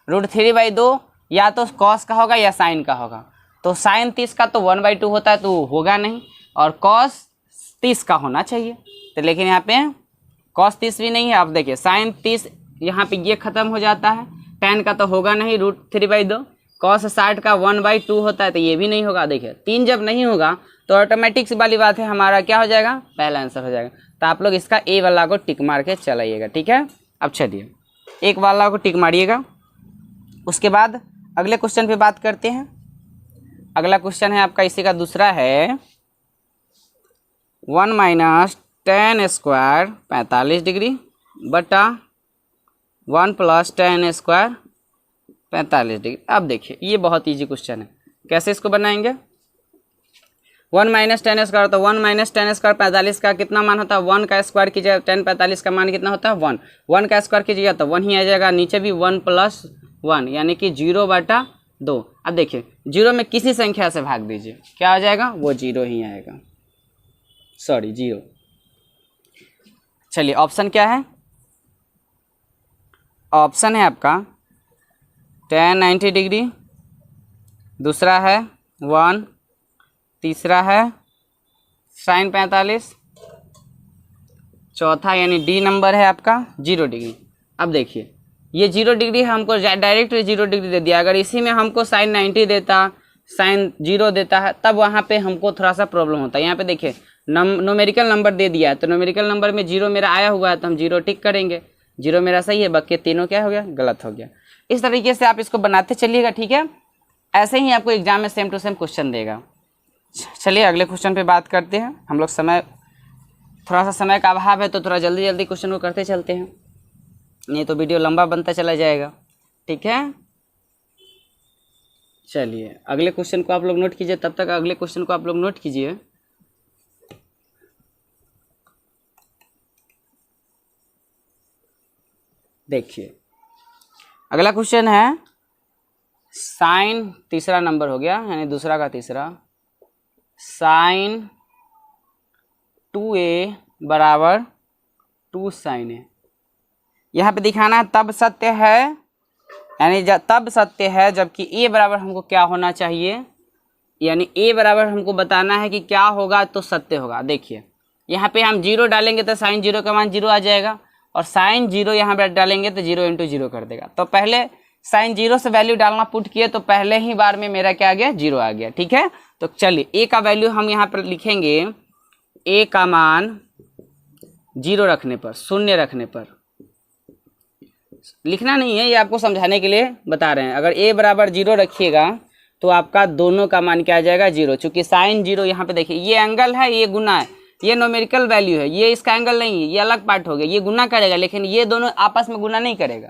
√3/2 या तो cos का होगा या sin का होगा। तो sin 30 का तो 1/2 होता है, तो होगा नहीं, और cos 30 का होना चाहिए, तो लेकिन यहाँ पे cos 30 भी नहीं है। अब देखिए sin 30 यहाँ पे ये खत्म हो जाता है, tan का तो होगा नहीं √3/2, cos 60 का 1/2 होता है, तो ये भी नहीं होगा। देखिए 3 जब नहीं होगा तो ऑटोमेटिक सी वाली बात है, हमारा क्या हो जाएगा, पहला आंसर हो जाएगा। तो आप लोग इसका ए वाला को टिक मार के चलाइएगा, ठीक है। अब चलिए एक वाला को टिक मारिएगा, उसके बाद अगले क्वेश्चन पे बात करते हैं। अगला क्वेश्चन है आपका इसी का दूसरा है, 1 - tan स्क्वायर 45 डिग्री बटा 1 + tan स्क्वायर 45 डिग्री। अब देखिए ये बहुत इजी क्वेश्चन है, कैसे इसको बनाएंगे। 1 - tan स्क्वायर, तो 1 - tan स्क्वायर 45 का कितना मान होता है, 1 का स्क्वायर कीजिएगा, tan 45 का मान कितना होता है 1 का स्क्वायर कीजिएगा तो 1 ही आ जाएगा, नीचे भी 1 + 1 यानी कि 0/2। अब देखिए 0 में किसी संख्या से भाग दीजिए, क्या आ जाएगा, वो 0 ही आएगा, सॉरी 0। चलिए ऑप्शन क्या है, ऑप्शन है आपका tan 90 डिग्री, दूसरा है 1, तीसरा है sin 45, चौथा यानी डी नंबर है आपका 0 डिग्री। अब देखिए ये 0 डिग्री हमको डायरेक्ट 0 डिग्री दे दिया, अगर इसी में हमको sin 90 देता, sin 0 देता है, तब वहाँ पे हमको थोड़ा सा प्रॉब्लम होता है। यहाँ पे देखिए न्यूमेरिकल नंबर दे दिया है, तो न्यूमेरिकल नंबर में 0 मेरा आया हुआ है, तो हम 0 टिक करेंगे, 0 मेरा सही है, बाकी तीनों क्या हो गया, गलत हो गया। इस तरीके से आप इसको बनाते चलिएगा, ठीक है। ऐसे ही आपको एग्जाम में सेम टू सेम क्वेश्चन देगा। चलिए अगले क्वेश्चन पे बात करते हैं। हम लोग थोड़ा सा समय का अभाव है तो थोड़ा जल्दी जल्दी क्वेश्चन को करते चलते हैं, नहीं तो वीडियो लंबा बनता चला जाएगा। ठीक है, चलिए अगले क्वेश्चन को आप लोग नोट कीजिए। तब तक अगले क्वेश्चन को आप लोग नोट कीजिए। देखिए अगला क्वेश्चन है साइन, तीसरा नंबर हो गया यानी दूसरा का तीसरा, साइन 2a बराबर 2 साइन a। यहाँ पे दिखाना है तब सत्य है, यानी तब सत्य है जबकि a बराबर हमको क्या होना चाहिए, यानी a बराबर हमको बताना है कि क्या होगा तो सत्य होगा। देखिए यहाँ पे हम 0 डालेंगे तो साइन 0 का मान 0 आ जाएगा, और साइन 0 यहाँ पे डालेंगे तो 0 इंटू 0 कर देगा। तो पहले साइन 0 से वैल्यू डालना पुट किए तो पहले ही बार में मेरा क्या आ गया, 0 आ गया। ठीक है, तो चलिए a का वैल्यू हम यहाँ पर लिखेंगे, a का मान 0 रखने पर, 0 रखने पर, लिखना नहीं है, ये आपको समझाने के लिए बता रहे हैं। अगर a बराबर 0 रखिएगा तो आपका दोनों का मान क्या आ जाएगा, 0। चूंकि साइन 0 यहाँ पे देखिए ये एंगल है, ये गुना है, ये न्यूमेरिकल वैल्यू है, ये इसका एंगल नहीं है, ये अलग पार्ट हो गया, ये गुना करेगा लेकिन ये दोनों आपस में गुना नहीं करेगा।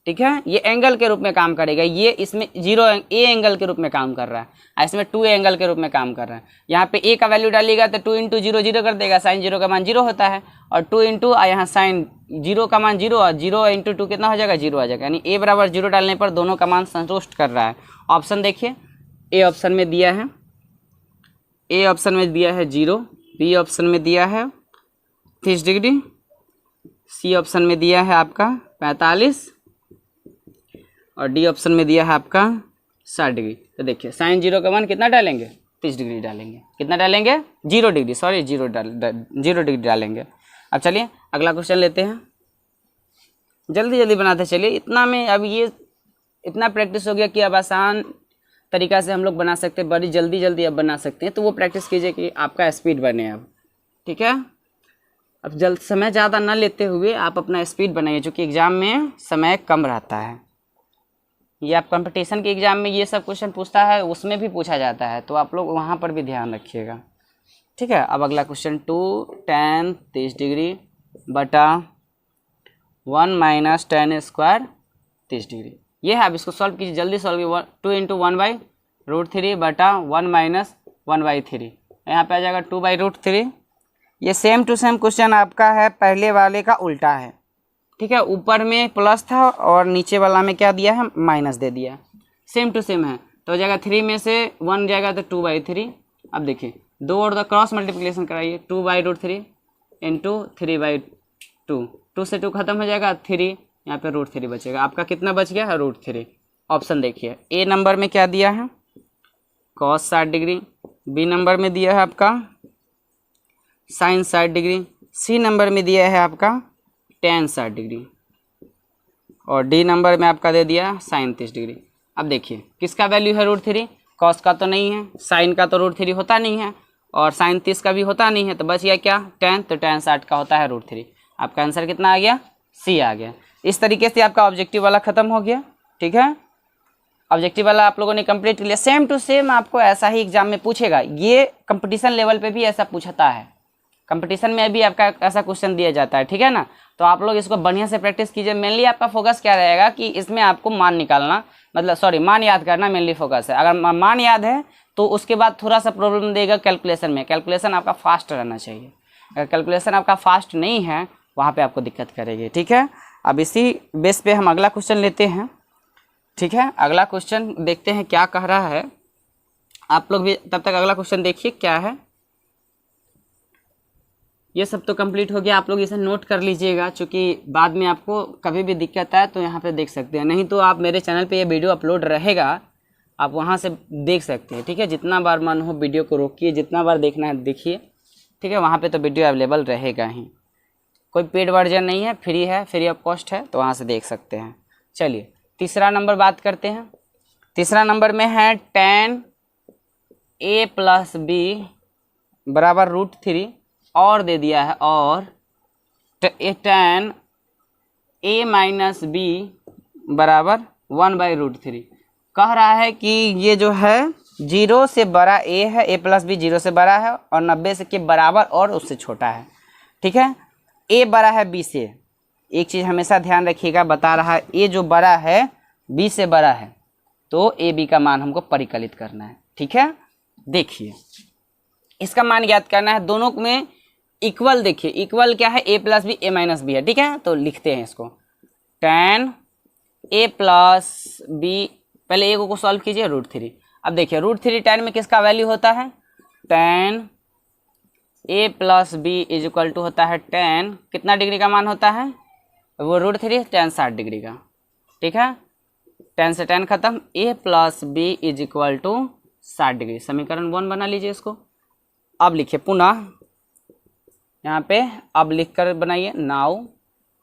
ठीक है, ये एंगल के रूप में काम करेगा, ये इसमें 0 ए एंगल के रूप में काम कर रहा है, इसमें 2 एंगल के रूप में काम कर रहा है। यहाँ पे a का वैल्यू डालिएगा तो 2 इंटू 0 0 कर देगा, साइन 0 का मान 0 होता है, और 2 इंटू यहाँ साइन 0 का मान 0 और 0 इंटू 2 कितना हो जाएगा, 0 आ जाएगा। यानी a बराबर 0 डालने पर दोनों का मान संतुष्ट कर रहा है। ऑप्शन देखिए, ए ऑप्शन में दिया है, ए ऑप्शन में दिया है 0, बी ऑप्शन में दिया है 30 डिग्री, सी ऑप्शन में दिया है आपका 45 और डी ऑप्शन में दिया है आपका 60 डिग्री। तो देखिए साइन 0 का मान कितना डालेंगे, 30 डिग्री डालेंगे। कितना डालेंगे, 0 डिग्री, सॉरी 0 डिग्री डालेंगे। अब चलिए अगला क्वेश्चन लेते हैं, जल्दी जल्दी बनाते चलिए। इतना में अब ये इतना प्रैक्टिस हो गया कि अब आसान तरीका से हम लोग बना सकते हैं, बड़ी जल्दी जल्दी अब बना सकते हैं। तो वो प्रैक्टिस कीजिए कि आपका स्पीड बने अब। ठीक है, अब समय ज़्यादा ना लेते हुए आप अपना स्पीड बनाइए, क्योंकि एग्ज़ाम में समय कम रहता है। ये आप कंपटीशन के एग्ज़ाम में ये सब क्वेश्चन पूछता है, उसमें भी पूछा जाता है, तो आप लोग वहाँ पर भी ध्यान रखिएगा। ठीक है, अब अगला क्वेश्चन 2 tan 30 डिग्री बटा 1 माइनस tan स्क्वायर 30 डिग्री, ये है। अब इसको सॉल्व कीजिए, जल्दी सॉल्व कीजिए। 2 इंटू 1/√3 बटा 1 माइनस 1/3, यहाँ पे आ जाएगा 2/√3। ये सेम टू सेम क्वेश्चन आपका है, पहले वाले का उल्टा है। ठीक है, ऊपर में प्लस था और नीचे वाला में क्या दिया है, माइनस दे दिया है। सेम टू सेम है, तो हो जाएगा 3 में से 1 जाएगा तो 2/3। अब देखिए 2 और 2 क्रॉस मल्टीप्लिकेशन कराइए, 2/√3 इंटू 3/2, 2 से 2 खत्म हो जाएगा, 3 यहाँ पे √3 बचेगा। आपका कितना बच गया है, √3। ऑप्शन देखिए, ए नंबर में क्या दिया है, cos 60 डिग्री, बी नंबर में दिया है आपका साइन 60 डिग्री, सी नंबर में दिया है आपका tan 60 डिग्री, और डी नंबर में आपका दे दिया साइन 30 डिग्री। अब देखिए किसका वैल्यू है, √3, cos का तो नहीं है, साइन का तो √3 होता नहीं है, और साइन 30 का भी होता नहीं है, तो बच गया क्या, tan, तो tan 60 का होता है √3। आपका आंसर कितना आ गया, सी आ गया। इस तरीके से आपका ऑब्जेक्टिव वाला ख़त्म हो गया। ठीक है, ऑब्जेक्टिव वाला आप लोगों ने कंप्लीट किया। सेम टू सेम आपको ऐसा ही एग्जाम में पूछेगा, ये कंपटीशन लेवल पे भी ऐसा पूछता है, कंपटीशन में भी आपका ऐसा क्वेश्चन दिया जाता है। ठीक है ना, तो आप लोग इसको बढ़िया से प्रैक्टिस कीजिए। मेनली आपका फोकस क्या रहेगा कि इसमें आपको मान निकालना, मतलब सॉरी मान याद करना मेनली फोकस है। अगर मान याद है तो उसके बाद थोड़ा सा प्रॉब्लम देगा कैलकुलेशन में, कैलकुलेशन आपका फास्ट रहना चाहिए। अगर कैलकुलेशन आपका फास्ट नहीं है वहाँ पे आपको दिक्कत करेगी। ठीक है, अब इसी बेस पे हम अगला क्वेश्चन लेते हैं। ठीक है, अगला क्वेश्चन देखते हैं क्या कह रहा है। आप लोग भी तब तक अगला क्वेश्चन देखिए क्या है। ये सब तो कंप्लीट हो गया, आप लोग इसे नोट कर लीजिएगा, क्योंकि बाद में आपको कभी भी दिक्कत आए तो यहाँ पे देख सकते हैं, नहीं तो आप मेरे चैनल पे ये वीडियो अपलोड रहेगा, आप वहाँ से देख सकते हैं। ठीक है, जितना बार मन हो वीडियो को रोकिए, जितना बार देखना है देखिए। ठीक है, वहाँ पे तो वीडियो अवेलेबल रहेगा ही, कोई पेड वर्जन नहीं है, फ्री है, फ्री ऑफ कॉस्ट है, तो वहाँ से देख सकते हैं। चलिए तीसरा नंबर बात करते हैं। तीसरा नंबर में है tan a + b बराबर √3 और दे दिया है, और tan a - b बराबर 1/√3। कह रहा है कि ये जो है 0 से बड़ा a है, a प्लस बी 0 से बड़ा है और 90 से के बराबर और उससे छोटा है। ठीक है, a बड़ा है b से। एक चीज़ हमेशा ध्यान रखिएगा, बता रहा है a जो बड़ा है b से बड़ा है, तो ए बी का मान हमको परिकलित करना है। ठीक है, देखिए इसका मान ज्ञात करना है। दोनों में इक्वल, देखिए इक्वल क्या है, a plus B a minus B है। ठीक है, तो लिखते हैं इसको tan a प्लस बी, पहले a को सॉल्व कीजिए √3। अब देखिए √3 tan में किसका वैल्यू होता है, tan a plus B is equal to होता है tan कितना डिग्री का मान होता है, वो √3 tan 60 डिग्री का। ठीक है, tan से tan खत्म, a plus B is equal to 60 degree. समीकरण 1 बना लीजिए इसको। अब लिखिए पुनः यहाँ पे, अब लिख कर बनाइए नाउ।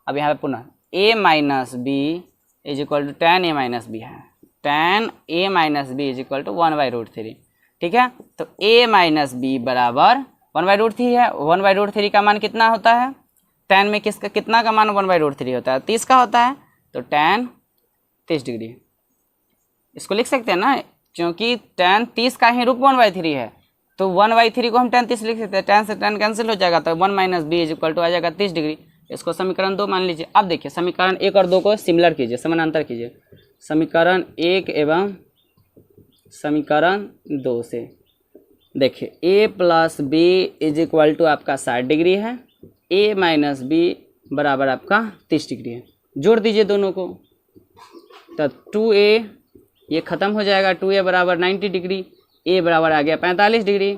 अब यहाँ पे पुनः a minus B is equal to tan a minus B है, tan a minus B is equal to 1/√3। ठीक है, तो a माइनस बी बराबर 1/√3 है। 1/√3 का मान कितना होता है, tan में किसका कितना का मान 1/√3 होता है, 30 का होता है, तो tan 30 डिग्री। इसको लिख सकते हैं ना, क्योंकि tan 30 का ही रूप 1/3 है, तो 1/3 को हम tan 30 लिख सकते हैं। tan से tan कैंसिल हो जाएगा, तो 1 minus B is equal to आ जाएगा 30 डिग्री। इसको समीकरण 2 मान लीजिए। अब देखिए समीकरण 1 और 2 को सिमिलर कीजिए, समानांतर कीजिए। समीकरण 1 एवं समीकरण 2 से देखिए a plus B is equal to आपका 60 डिग्री है, a माइनस बी बराबर आपका 30 डिग्री है। जोड़ दीजिए दोनों को, तो 2a ये ख़त्म हो जाएगा, 2a बराबर 90 डिग्री, a बराबर आ गया 45 डिग्री,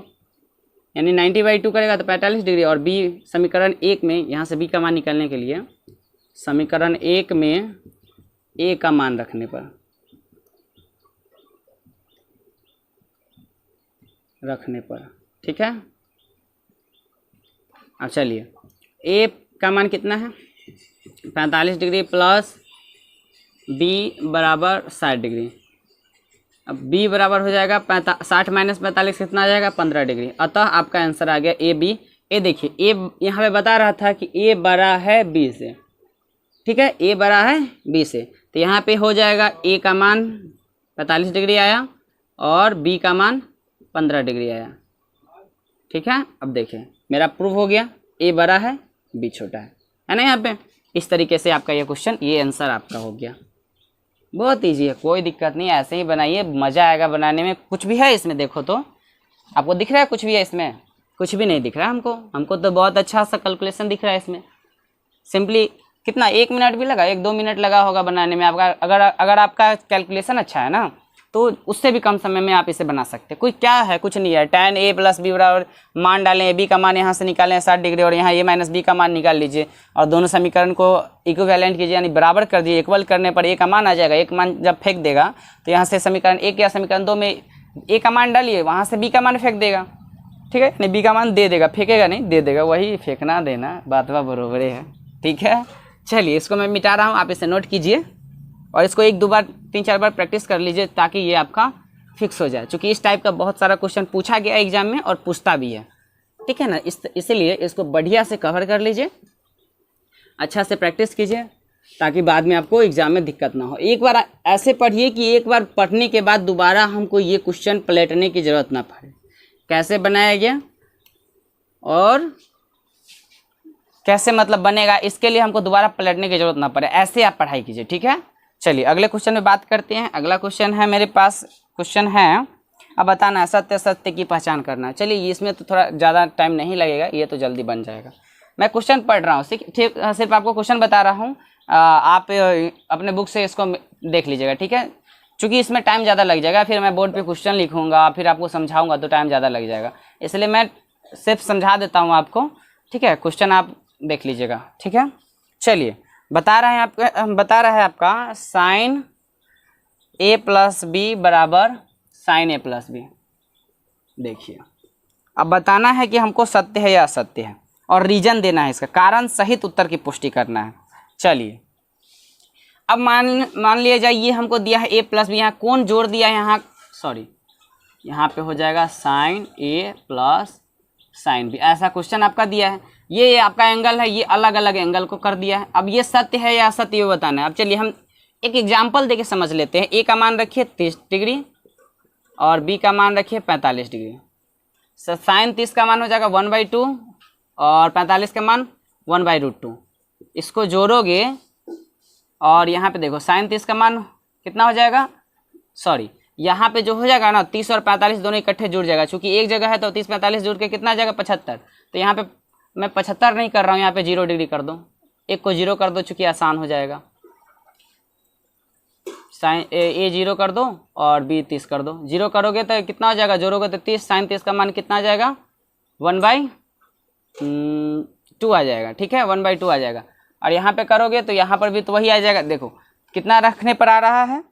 यानी 90/2 करेगा तो 45 डिग्री। और b समीकरण 1 में, यहाँ से b का मान निकालने के लिए समीकरण 1 में a का मान रखने पर ठीक है। अब चलिए a का मान कितना है, 45 डिग्री प्लस b बराबर 60 डिग्री। अब b बराबर हो जाएगा 60 माइनस 45 कितना आ जाएगा, 15 डिग्री। अतः आपका आंसर आ गया ए बी। ए देखिए a यहाँ पे बता रहा था कि a बड़ा है b से। ठीक है, a बड़ा है b से, तो यहाँ पे हो जाएगा a का मान 45 डिग्री आया और b का मान 15 डिग्री आया। ठीक है, अब देखिए मेरा प्रूव हो गया, a बड़ा है b छोटा है ना। यहाँ पे इस तरीके से आपका ये क्वेश्चन, ये आंसर आपका हो गया। बहुत ईजी है, कोई दिक्कत नहीं, ऐसे ही बनाइए, मज़ा आएगा बनाने में। कुछ भी है इसमें, देखो तो आपको दिख रहा है कुछ भी है इसमें, कुछ भी नहीं दिख रहा है हमको तो बहुत अच्छा सा कैलकुलेशन दिख रहा है इसमें। सिंपली कितना, 1 मिनट भी लगा, 1-2 मिनट लगा होगा बनाने में आपका। अगर आपका कैलकुलेशन अच्छा है ना, तो उससे भी कम समय में आप इसे बना सकते हैं। कोई क्या है, कुछ नहीं है। tan a प्लस बी बराबर मान डालें, b का मान यहाँ से निकालें 60 डिग्री और यहाँ a माइनस बी का मान निकाल लीजिए और दोनों समीकरण को इक्विवेलेंट कीजिए, यानी बराबर कर दिए। इक्वल करने पर a का मान आ जाएगा। एक मान जब फेंक देगा तो यहाँ से समीकरण 1 या समीकरण 2 में a का मान डालिए, वहाँ से b का मान फेंक देगा। ठीक है, नहीं b का मान दे देगा, फेंकेगा नहीं, दे देगा। वही फेंकना देना बात बराबर है। ठीक है, चलिए इसको मैं मिटा रहा हूँ, आप इसे नोट कीजिए और इसको 1-2 बार 3-4 बार प्रैक्टिस कर लीजिए ताकि ये आपका फिक्स हो जाए। क्योंकि इस टाइप का बहुत सारा क्वेश्चन पूछा गया एग्जाम में और पूछता भी है। ठीक है ना, इसीलिए इसको बढ़िया से कवर कर लीजिए, अच्छा से प्रैक्टिस कीजिए ताकि बाद में आपको एग्जाम में दिक्कत ना हो। एक बार ऐसे पढ़िए कि एक बार पढ़ने के बाद दोबारा हमको ये क्वेश्चन पलटने की ज़रूरत ना पड़े। कैसे बनाया गया और कैसे मतलब बनेगा, इसके लिए हमको दोबारा पलटने की ज़रूरत ना पड़े, ऐसे आप पढ़ाई कीजिए। ठीक है, चलिए अगले क्वेश्चन में बात करते हैं। अगला क्वेश्चन है मेरे पास, क्वेश्चन है अब बताना है सत्य सत्य की पहचान करना। चलिए इसमें तो थोड़ा ज़्यादा टाइम नहीं लगेगा, ये तो जल्दी बन जाएगा। मैं क्वेश्चन पढ़ रहा हूँ, ठीक, सिर्फ आपको क्वेश्चन बता रहा हूँ, आप अपने बुक से इसको देख लीजिएगा। ठीक है, चूँकि इसमें टाइम ज़्यादा लग जाएगा, फिर मैं बोर्ड पे क्वेश्चन लिखूँगा, फिर आपको समझाऊँगा तो टाइम ज़्यादा लग जाएगा, इसलिए मैं सिर्फ समझा देता हूँ आपको। ठीक है, क्वेश्चन आप देख लीजिएगा। ठीक है, चलिए बता रहे हैं आपका साइन a प्लस बी बराबर साइन a प्लस बी। देखिए अब बताना है कि हमको सत्य है या असत्य है और रीजन देना है, इसका कारण सहित उत्तर की पुष्टि करना है। चलिए अब मान लिया जाए ये हमको दिया है a प्लस बी, यहाँ कौन जोड़ दिया है, यहाँ पे हो जाएगा sine a plus sine B, ऐसा क्वेश्चन आपका दिया है। ये आपका एंगल है, ये अलग अलग एंगल को कर दिया है। अब ये सत्य है या असत्य ये बताना है। अब चलिए हम एक एग्जाम्पल देके समझ लेते हैं। ए का मान रखिए 30 डिग्री और बी का मान रखिए 45 डिग्री। साइन 30 का मान हो जाएगा 1/2 और 45 का मान 1/√2। इसको जोड़ोगे और यहाँ पे देखो साइन 30 का मान कितना हो जाएगा, सॉरी यहाँ पे जो हो जाएगा ना 30 और 45 दोनों इकट्ठे जुड़ जाएगा, क्योंकि एक जगह है तो 30-45 जुड़ के कितना आ जाएगा 75। तो यहाँ पे मैं 75 नहीं कर रहा हूँ, यहाँ पे 0 डिग्री कर दो, एक को 0 कर दो चूँकि आसान हो जाएगा। साइन ए 0 कर दो और बी 30 कर दो। 0 करोगे तो कितना हो जाएगा, जोड़ोगे तो 30, साइन 30 का मान कितना आ जाएगा 1/2 आ जाएगा। ठीक है, 1/2 आ जाएगा। और यहाँ पे करोगे तो यहाँ पर भी तो वही आ जाएगा। देखो कितना रखने पर आ रहा है,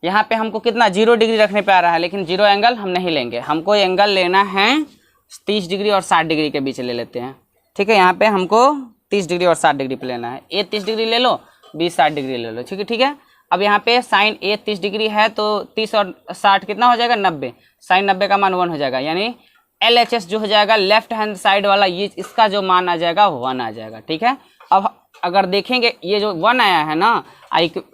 यहाँ पे हमको कितना 0 डिग्री रखने पे आ रहा है, लेकिन 0 एंगल हम नहीं लेंगे, हमको एंगल लेना है 30 डिग्री और 60 डिग्री के बीच ले लेते हैं। ठीक है, यहाँ पे हमको 30 डिग्री और 60 डिग्री पे लेना है। ए 30 डिग्री ले लो, बी 60 डिग्री ले लो। ठीक है। अब यहाँ पे साइन ए 30 डिग्री है तो 30 और 60 कितना हो जाएगा 90। साइन 90 का मान 1 हो जाएगा, यानी LHS जो हो जाएगा लेफ्ट हैंड साइड वाला, ये इसका जो मान आ जाएगा 1 आ जाएगा। ठीक है, अब अगर देखेंगे ये जो 1 आया है ना,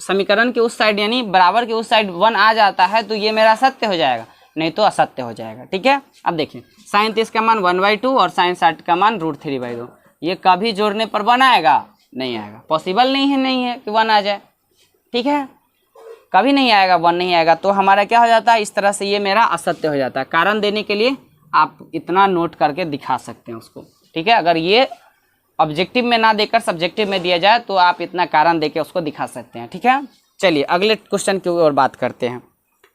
समीकरण के उस साइड यानी बराबर के उस साइड 1 आ जाता है तो ये मेरा सत्य हो जाएगा, नहीं तो असत्य हो जाएगा। ठीक है, अब देखिए साइन 30 का मान 1/2 और साइन 60 का मान √3/2। ये कभी जोड़ने पर 1 आएगा, नहीं आएगा, पॉसिबल नहीं है कि 1 आ जाए। ठीक है, कभी नहीं आएगा, 1 नहीं आएगा, तो हमारा क्या हो जाता है, इस तरह से ये मेरा असत्य हो जाता है। कारण देने के लिए आप इतना नोट करके दिखा सकते हैं उसको। ठीक है, अगर ये ऑब्जेक्टिव में ना देकर सब्जेक्टिव में दिया जाए तो आप इतना कारण देके उसको दिखा सकते हैं। ठीक है, चलिए अगले क्वेश्चन की ओर बात करते हैं।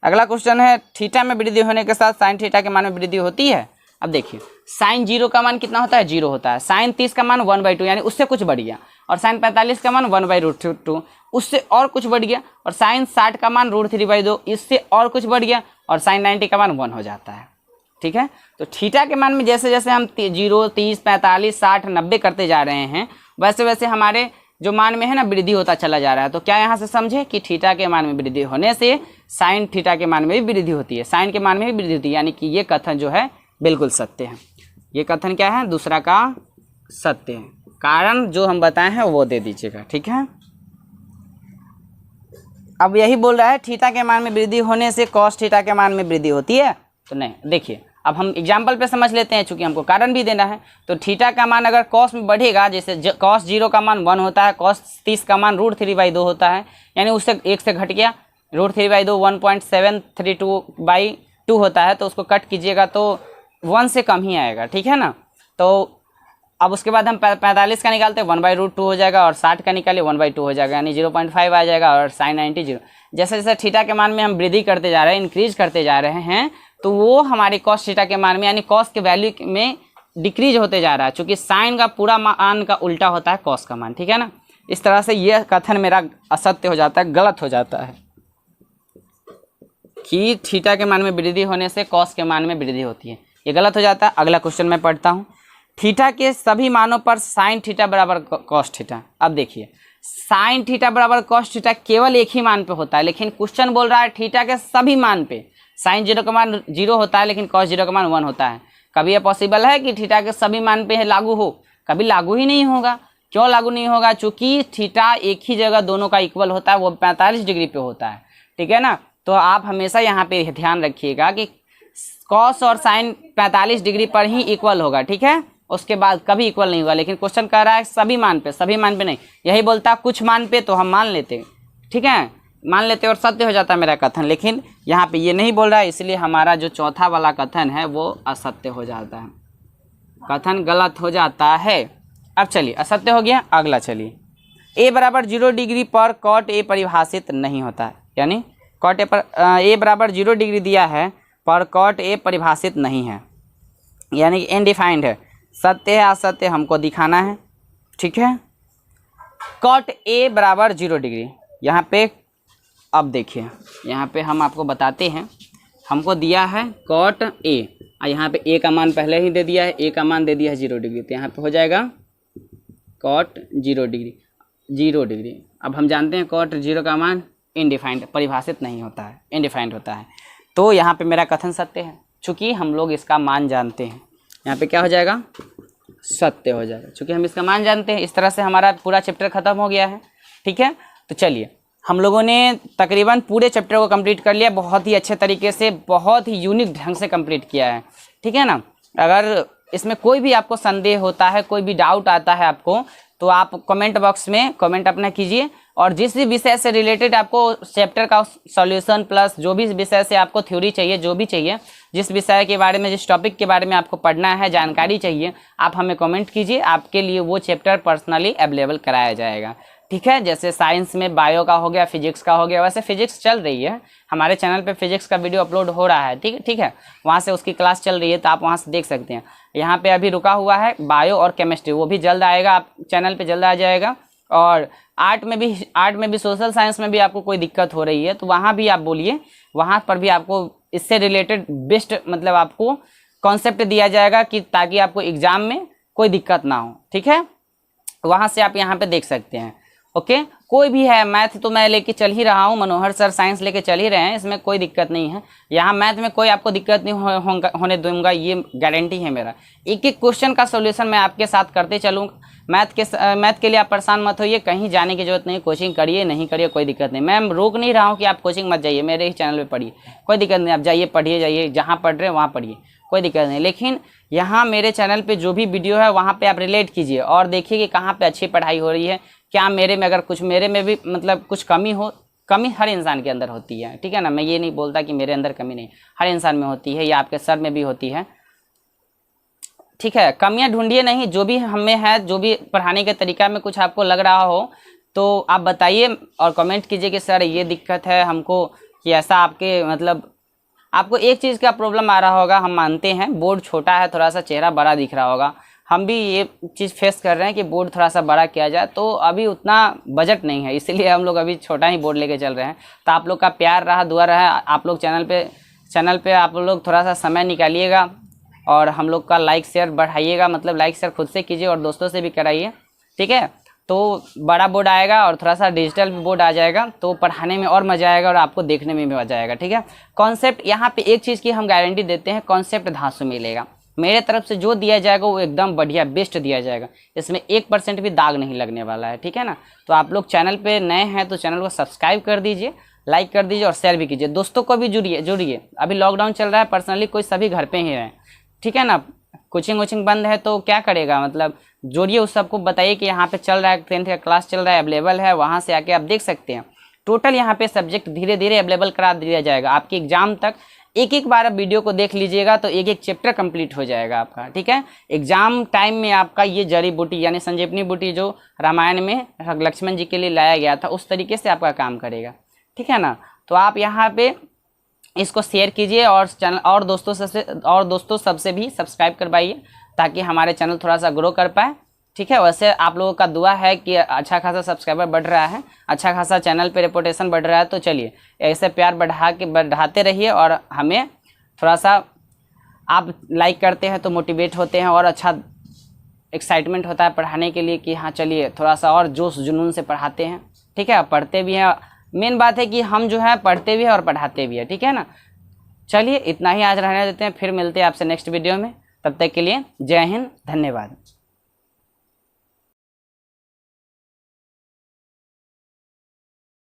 अगला क्वेश्चन है थीटा में वृद्धि होने के साथ साइन थीटा के मान में वृद्धि होती है। अब देखिए साइन 0 का मान कितना होता है, 0 होता है। साइन 30 का मान 1/2 यानी उससे कुछ बढ़ गया, और साइन 45 का मान 1/√2 उससे और कुछ बढ़ गया, और साइन 60 का मान √3/2 इससे और कुछ बढ़ गया, और साइन 90 का मान 1 हो जाता है। ठीक है, तो थीटा के मान में जैसे जैसे हम 0, 30, 45, 60, 90 करते जा रहे हैं, वैसे वैसे हमारे जो मान में है ना वृद्धि होता चला जा रहा है। तो क्या यहाँ से समझे कि थीटा के मान में वृद्धि होने से साइन थीटा के मान में भी वृद्धि होती है, साइन के मान में भी वृद्धि होती है, यानी कि ये कथन जो है बिल्कुल सत्य है। ये कथन क्या है, दूसरा का सत्य है। कारण जो हम बताए हैं वो दे दीजिएगा। ठीक है, अब यही बोल रहा है थीटा के मान में वृद्धि होने से कॉस थीटा के मान में वृद्धि होती है, तो नहीं। देखिए अब हम एग्जाम्पल पे समझ लेते हैं, चूंकि हमको कारण भी देना है। तो थीटा का मान अगर कॉस में बढ़ेगा, जैसे कॉस 0 का मान 1 होता है, कॉस 30 का मान √3/2 होता है, यानी उससे 1 से घट गया, √3/2 1.732 होता है, तो उसको कट कीजिएगा तो 1 से कम ही आएगा। ठीक है ना, तो अब उसके बाद हम 45 का निकालते हैं 1/√2 हो जाएगा, और 60 का निकालिए 1/2 हो जाएगा, यानी 0.5 आ जाएगा, और साइन 90 0। जैसे जैसे थीटा के मान में हम वृद्धि करते जा रहे हैं, इंक्रीज करते जा रहे हैं, तो वो हमारे कॉस थीटा के मान में यानी कॉस के वैल्यू में डिक्रीज होते जा रहा है, क्योंकि साइन का पूरा मान का उल्टा होता है कॉस का मान। ठीक है ना, इस तरह से यह कथन मेरा असत्य हो जाता है, गलत हो जाता है कि थीटा के मान में वृद्धि होने से कॉस के मान में वृद्धि होती है, ये गलत हो जाता है। अगला क्वेश्चन मैं पढ़ता हूँ। थीटा के सभी मानों पर साइन थीटा बराबर कॉस थीटा। अब देखिए साइन थीटा बराबर कॉस थीटा केवल एक ही मान पे होता है, लेकिन क्वेश्चन बोल रहा है थीटा के सभी मान पे। साइन 0 का मान 0 होता है, लेकिन कॉस 0 का मान 1 होता है। कभी यह पॉसिबल है कि थीटा के सभी मान पे लागू हो? कभी लागू ही नहीं होगा। क्यों लागू नहीं होगा? चूंकि थीटा एक ही जगह दोनों का इक्वल होता है, वो 45 डिग्री पे होता है। ठीक है ना, तो आप हमेशा यहाँ पे ध्यान रखिएगा कि कॉस और साइन 45 डिग्री पर ही इक्वल होगा। ठीक है, उसके बाद कभी इक्वल नहीं होगा। लेकिन क्वेश्चन कह रहा है सभी मान पे, सभी मान पे नहीं। यही बोलता कुछ मान पे तो हम मान लेते, ठीक है, मान लेते और सत्य हो जाता मेरा कथन। लेकिन यहाँ पे ये नहीं बोल रहा है, इसलिए हमारा जो चौथा वाला कथन है वो असत्य हो जाता है, कथन गलत हो जाता है। अब चलिए असत्य हो गया। अगला चलिए, ए बराबर 0 डिग्री पर कॉट ए परिभाषित नहीं होता है, यानी कॉट ए पर ए बराबर 0 डिग्री दिया है पर कॉट ए परिभाषित नहीं है, यानी कि इनडिफाइंड है। सत्य है असत्य हमको दिखाना है। ठीक है, कॉट ए बराबर 0 डिग्री यहाँ पे। अब देखिए यहाँ पे हम आपको बताते हैं, हमको दिया है कॉट ए, यहाँ पे ए का मान पहले ही दे दिया है, ए का मान दे दिया है 0 डिग्री, तो यहाँ पे हो जाएगा कॉट 0 डिग्री 0 डिग्री। अब हम जानते हैं कॉट 0 का मान इनडिफाइंड, परिभाषित नहीं होता है, इनडिफाइंड होता है। तो यहाँ पे मेरा कथन सत्य है, चूँकि हम लोग इसका मान जानते हैं। यहाँ पे क्या हो जाएगा? सत्य हो जाएगा, चूँकि हम इसका मान जानते हैं। इस तरह से हमारा पूरा चैप्टर खत्म हो गया है। ठीक है, तो चलिए, हम लोगों ने तकरीबन पूरे चैप्टर को कंप्लीट कर लिया, बहुत ही अच्छे तरीके से, बहुत ही यूनिक ढंग से कंप्लीट किया है, ठीक है ना। अगर इसमें कोई भी आपको संदेह होता है, कोई भी डाउट आता है आपको, तो आप कमेंट बॉक्स में कमेंट अपना कीजिए, और जिस भी विषय से रिलेटेड आपको चैप्टर का सॉल्यूशन प्लस जो भी विषय से आपको थ्योरी चाहिए, जो भी चाहिए, जिस विषय के बारे में, जिस टॉपिक के बारे में आपको पढ़ना है, जानकारी चाहिए, आप हमें कमेंट कीजिए, आपके लिए वो चैप्टर पर्सनली अवेलेबल कराया जाएगा, ठीक है। जैसे साइंस में बायो का हो गया, फिजिक्स का हो गया, वैसे फिजिक्स चल रही है हमारे चैनल पे, फिजिक्स का वीडियो अपलोड हो रहा है, ठीक है, वहाँ से उसकी क्लास चल रही है, तो आप वहाँ से देख सकते हैं। यहाँ पे अभी रुका हुआ है बायो और केमिस्ट्री, वो भी जल्द आएगा, आप चैनल पे जल्द आ जाएगा। और आर्ट में भी सोशल साइंस में भी आपको कोई दिक्कत हो रही है तो वहाँ भी आप बोलिए, वहाँ पर भी आपको इससे रिलेटेड बेस्ट मतलब आपको कॉन्सेप्ट दिया जाएगा, कि ताकि आपको एग्जाम में कोई दिक्कत ना हो, ठीक है। वहाँ से आप यहाँ पे देख सकते हैं, ओके। कोई भी है, मैथ तो मैं लेके चल ही रहा हूँ, मनोहर सर साइंस लेके चल ही रहे हैं, इसमें कोई दिक्कत नहीं है। यहाँ मैथ में कोई आपको दिक्कत नहीं होने दूंगा, ये गारंटी है मेरा। एक एक क्वेश्चन का सॉल्यूशन मैं आपके साथ करते चलूँगा। मैथ के लिए आप परेशान मत होइए, कहीं जाने की जरूरत नहीं, कोचिंग करिए नहीं करिए कोई दिक्कत नहीं। मैं रोक नहीं रहा हूँ कि आप कोचिंग मत जाइए, मेरे ही चैनल पर पढ़िए, कोई दिक्कत नहीं, आप जाइए पढ़िए, जाइए जहाँ पढ़ रहे हैं वहाँ पढ़िए, कोई दिक्कत नहीं। लेकिन यहाँ मेरे चैनल पे जो भी वीडियो है वहाँ पे आप रिलेट कीजिए और देखिए कि कहाँ पे अच्छी पढ़ाई हो रही है, क्या मेरे में, अगर कुछ मेरे में भी मतलब कुछ कमी हो, कमी हर इंसान के अंदर होती है, ठीक है ना। मैं ये नहीं बोलता कि मेरे अंदर कमी नहीं, हर इंसान में होती है, या आपके सर में भी होती है, ठीक है। कमियां ढूंढिए नहीं, जो भी हमें है, जो भी पढ़ाने के तरीका में कुछ आपको लग रहा हो तो आप बताइए और कमेंट कीजिए कि सर ये दिक्कत है हमको, कि ऐसा आपके मतलब आपको एक चीज़ का प्रॉब्लम आ रहा होगा, हम मानते हैं बोर्ड छोटा है, थोड़ा सा चेहरा बड़ा दिख रहा होगा, हम भी ये चीज़ फेस कर रहे हैं कि बोर्ड थोड़ा सा बड़ा किया जाए, तो अभी उतना बजट नहीं है, इसलिए हम लोग अभी छोटा ही बोर्ड लेके चल रहे हैं। तो आप लोग का प्यार रहा, दुआ रहा, आप लोग चैनल पे आप लोग थोड़ा सा समय निकालिएगा और हम लोग का लाइक शेयर बढ़ाइएगा, मतलब लाइक शेयर खुद से कीजिए और दोस्तों से भी कराइए, ठीक है। तो बड़ा बोर्ड आएगा और थोड़ा सा डिजिटल बोर्ड आ जाएगा, तो पढ़ाने में और मज़ा आएगा और आपको देखने में भी मज़ा आएगा, ठीक है। कॉन्सेप्ट यहाँ पे एक चीज़ की हम गारंटी देते हैं, कॉन्सेप्ट धांसू मिलेगा, मेरे तरफ से जो दिया जाएगा वो एकदम बढ़िया बेस्ट दिया जाएगा, इसमें 1% भी दाग नहीं लगने वाला है, ठीक है ना। तो आप लोग चैनल पे नए हैं तो चैनल को सब्सक्राइब कर दीजिए, लाइक कर दीजिए और शेयर भी कीजिए, दोस्तों को भी जुड़िए। अभी लॉकडाउन चल रहा है, पर्सनली कोई सभी घर पे ही रहें, ठीक है ना। कोचिंग बंद है तो क्या करेगा, मतलब जोड़िए, उस सबको बताइए कि यहाँ पे चल रहा है, 10th का क्लास चल रहा है, अवेलेबल है, वहाँ से आके आप देख सकते हैं। टोटल यहाँ पे सब्जेक्ट धीरे धीरे अवेलेबल करा दिया जाएगा आपके एग्जाम तक। एक बार आप वीडियो को देख लीजिएगा तो एक चैप्टर कंप्लीट हो जाएगा आपका, ठीक है। एग्जाम टाइम में आपका ये जड़ी बूटी यानी संजीवनी बूटी जो रामायण में लक्ष्मण जी के लिए लाया गया था, उस तरीके से आपका काम करेगा, ठीक है ना। तो आप यहाँ पे इसको शेयर कीजिए और चैनल और दोस्तों सबसे भी सब्सक्राइब करवाइए, ताकि हमारे चैनल थोड़ा सा ग्रो कर पाए, ठीक है। वैसे आप लोगों का दुआ है कि अच्छा खासा सब्सक्राइबर बढ़ रहा है, अच्छा खासा चैनल पे रेपुटेशन बढ़ रहा है, तो चलिए ऐसे प्यार बढ़ाते रहिए और हमें थोड़ा सा, आप लाइक करते हैं तो मोटिवेट होते हैं और अच्छा एक्साइटमेंट होता है पढ़ाने के लिए कि हाँ चलिए थोड़ा सा और जोश जुनून से पढ़ाते हैं, ठीक है। पढ़ते भी हैं, मेन बात है कि हम जो है पढ़ते भी हैं और पढ़ाते भी हैं, ठीक है ना। चलिए इतना ही आज रहने देते हैं, फिर मिलते हैं आपसे नेक्स्ट वीडियो में, तब तक के लिए जय हिंद, धन्यवाद।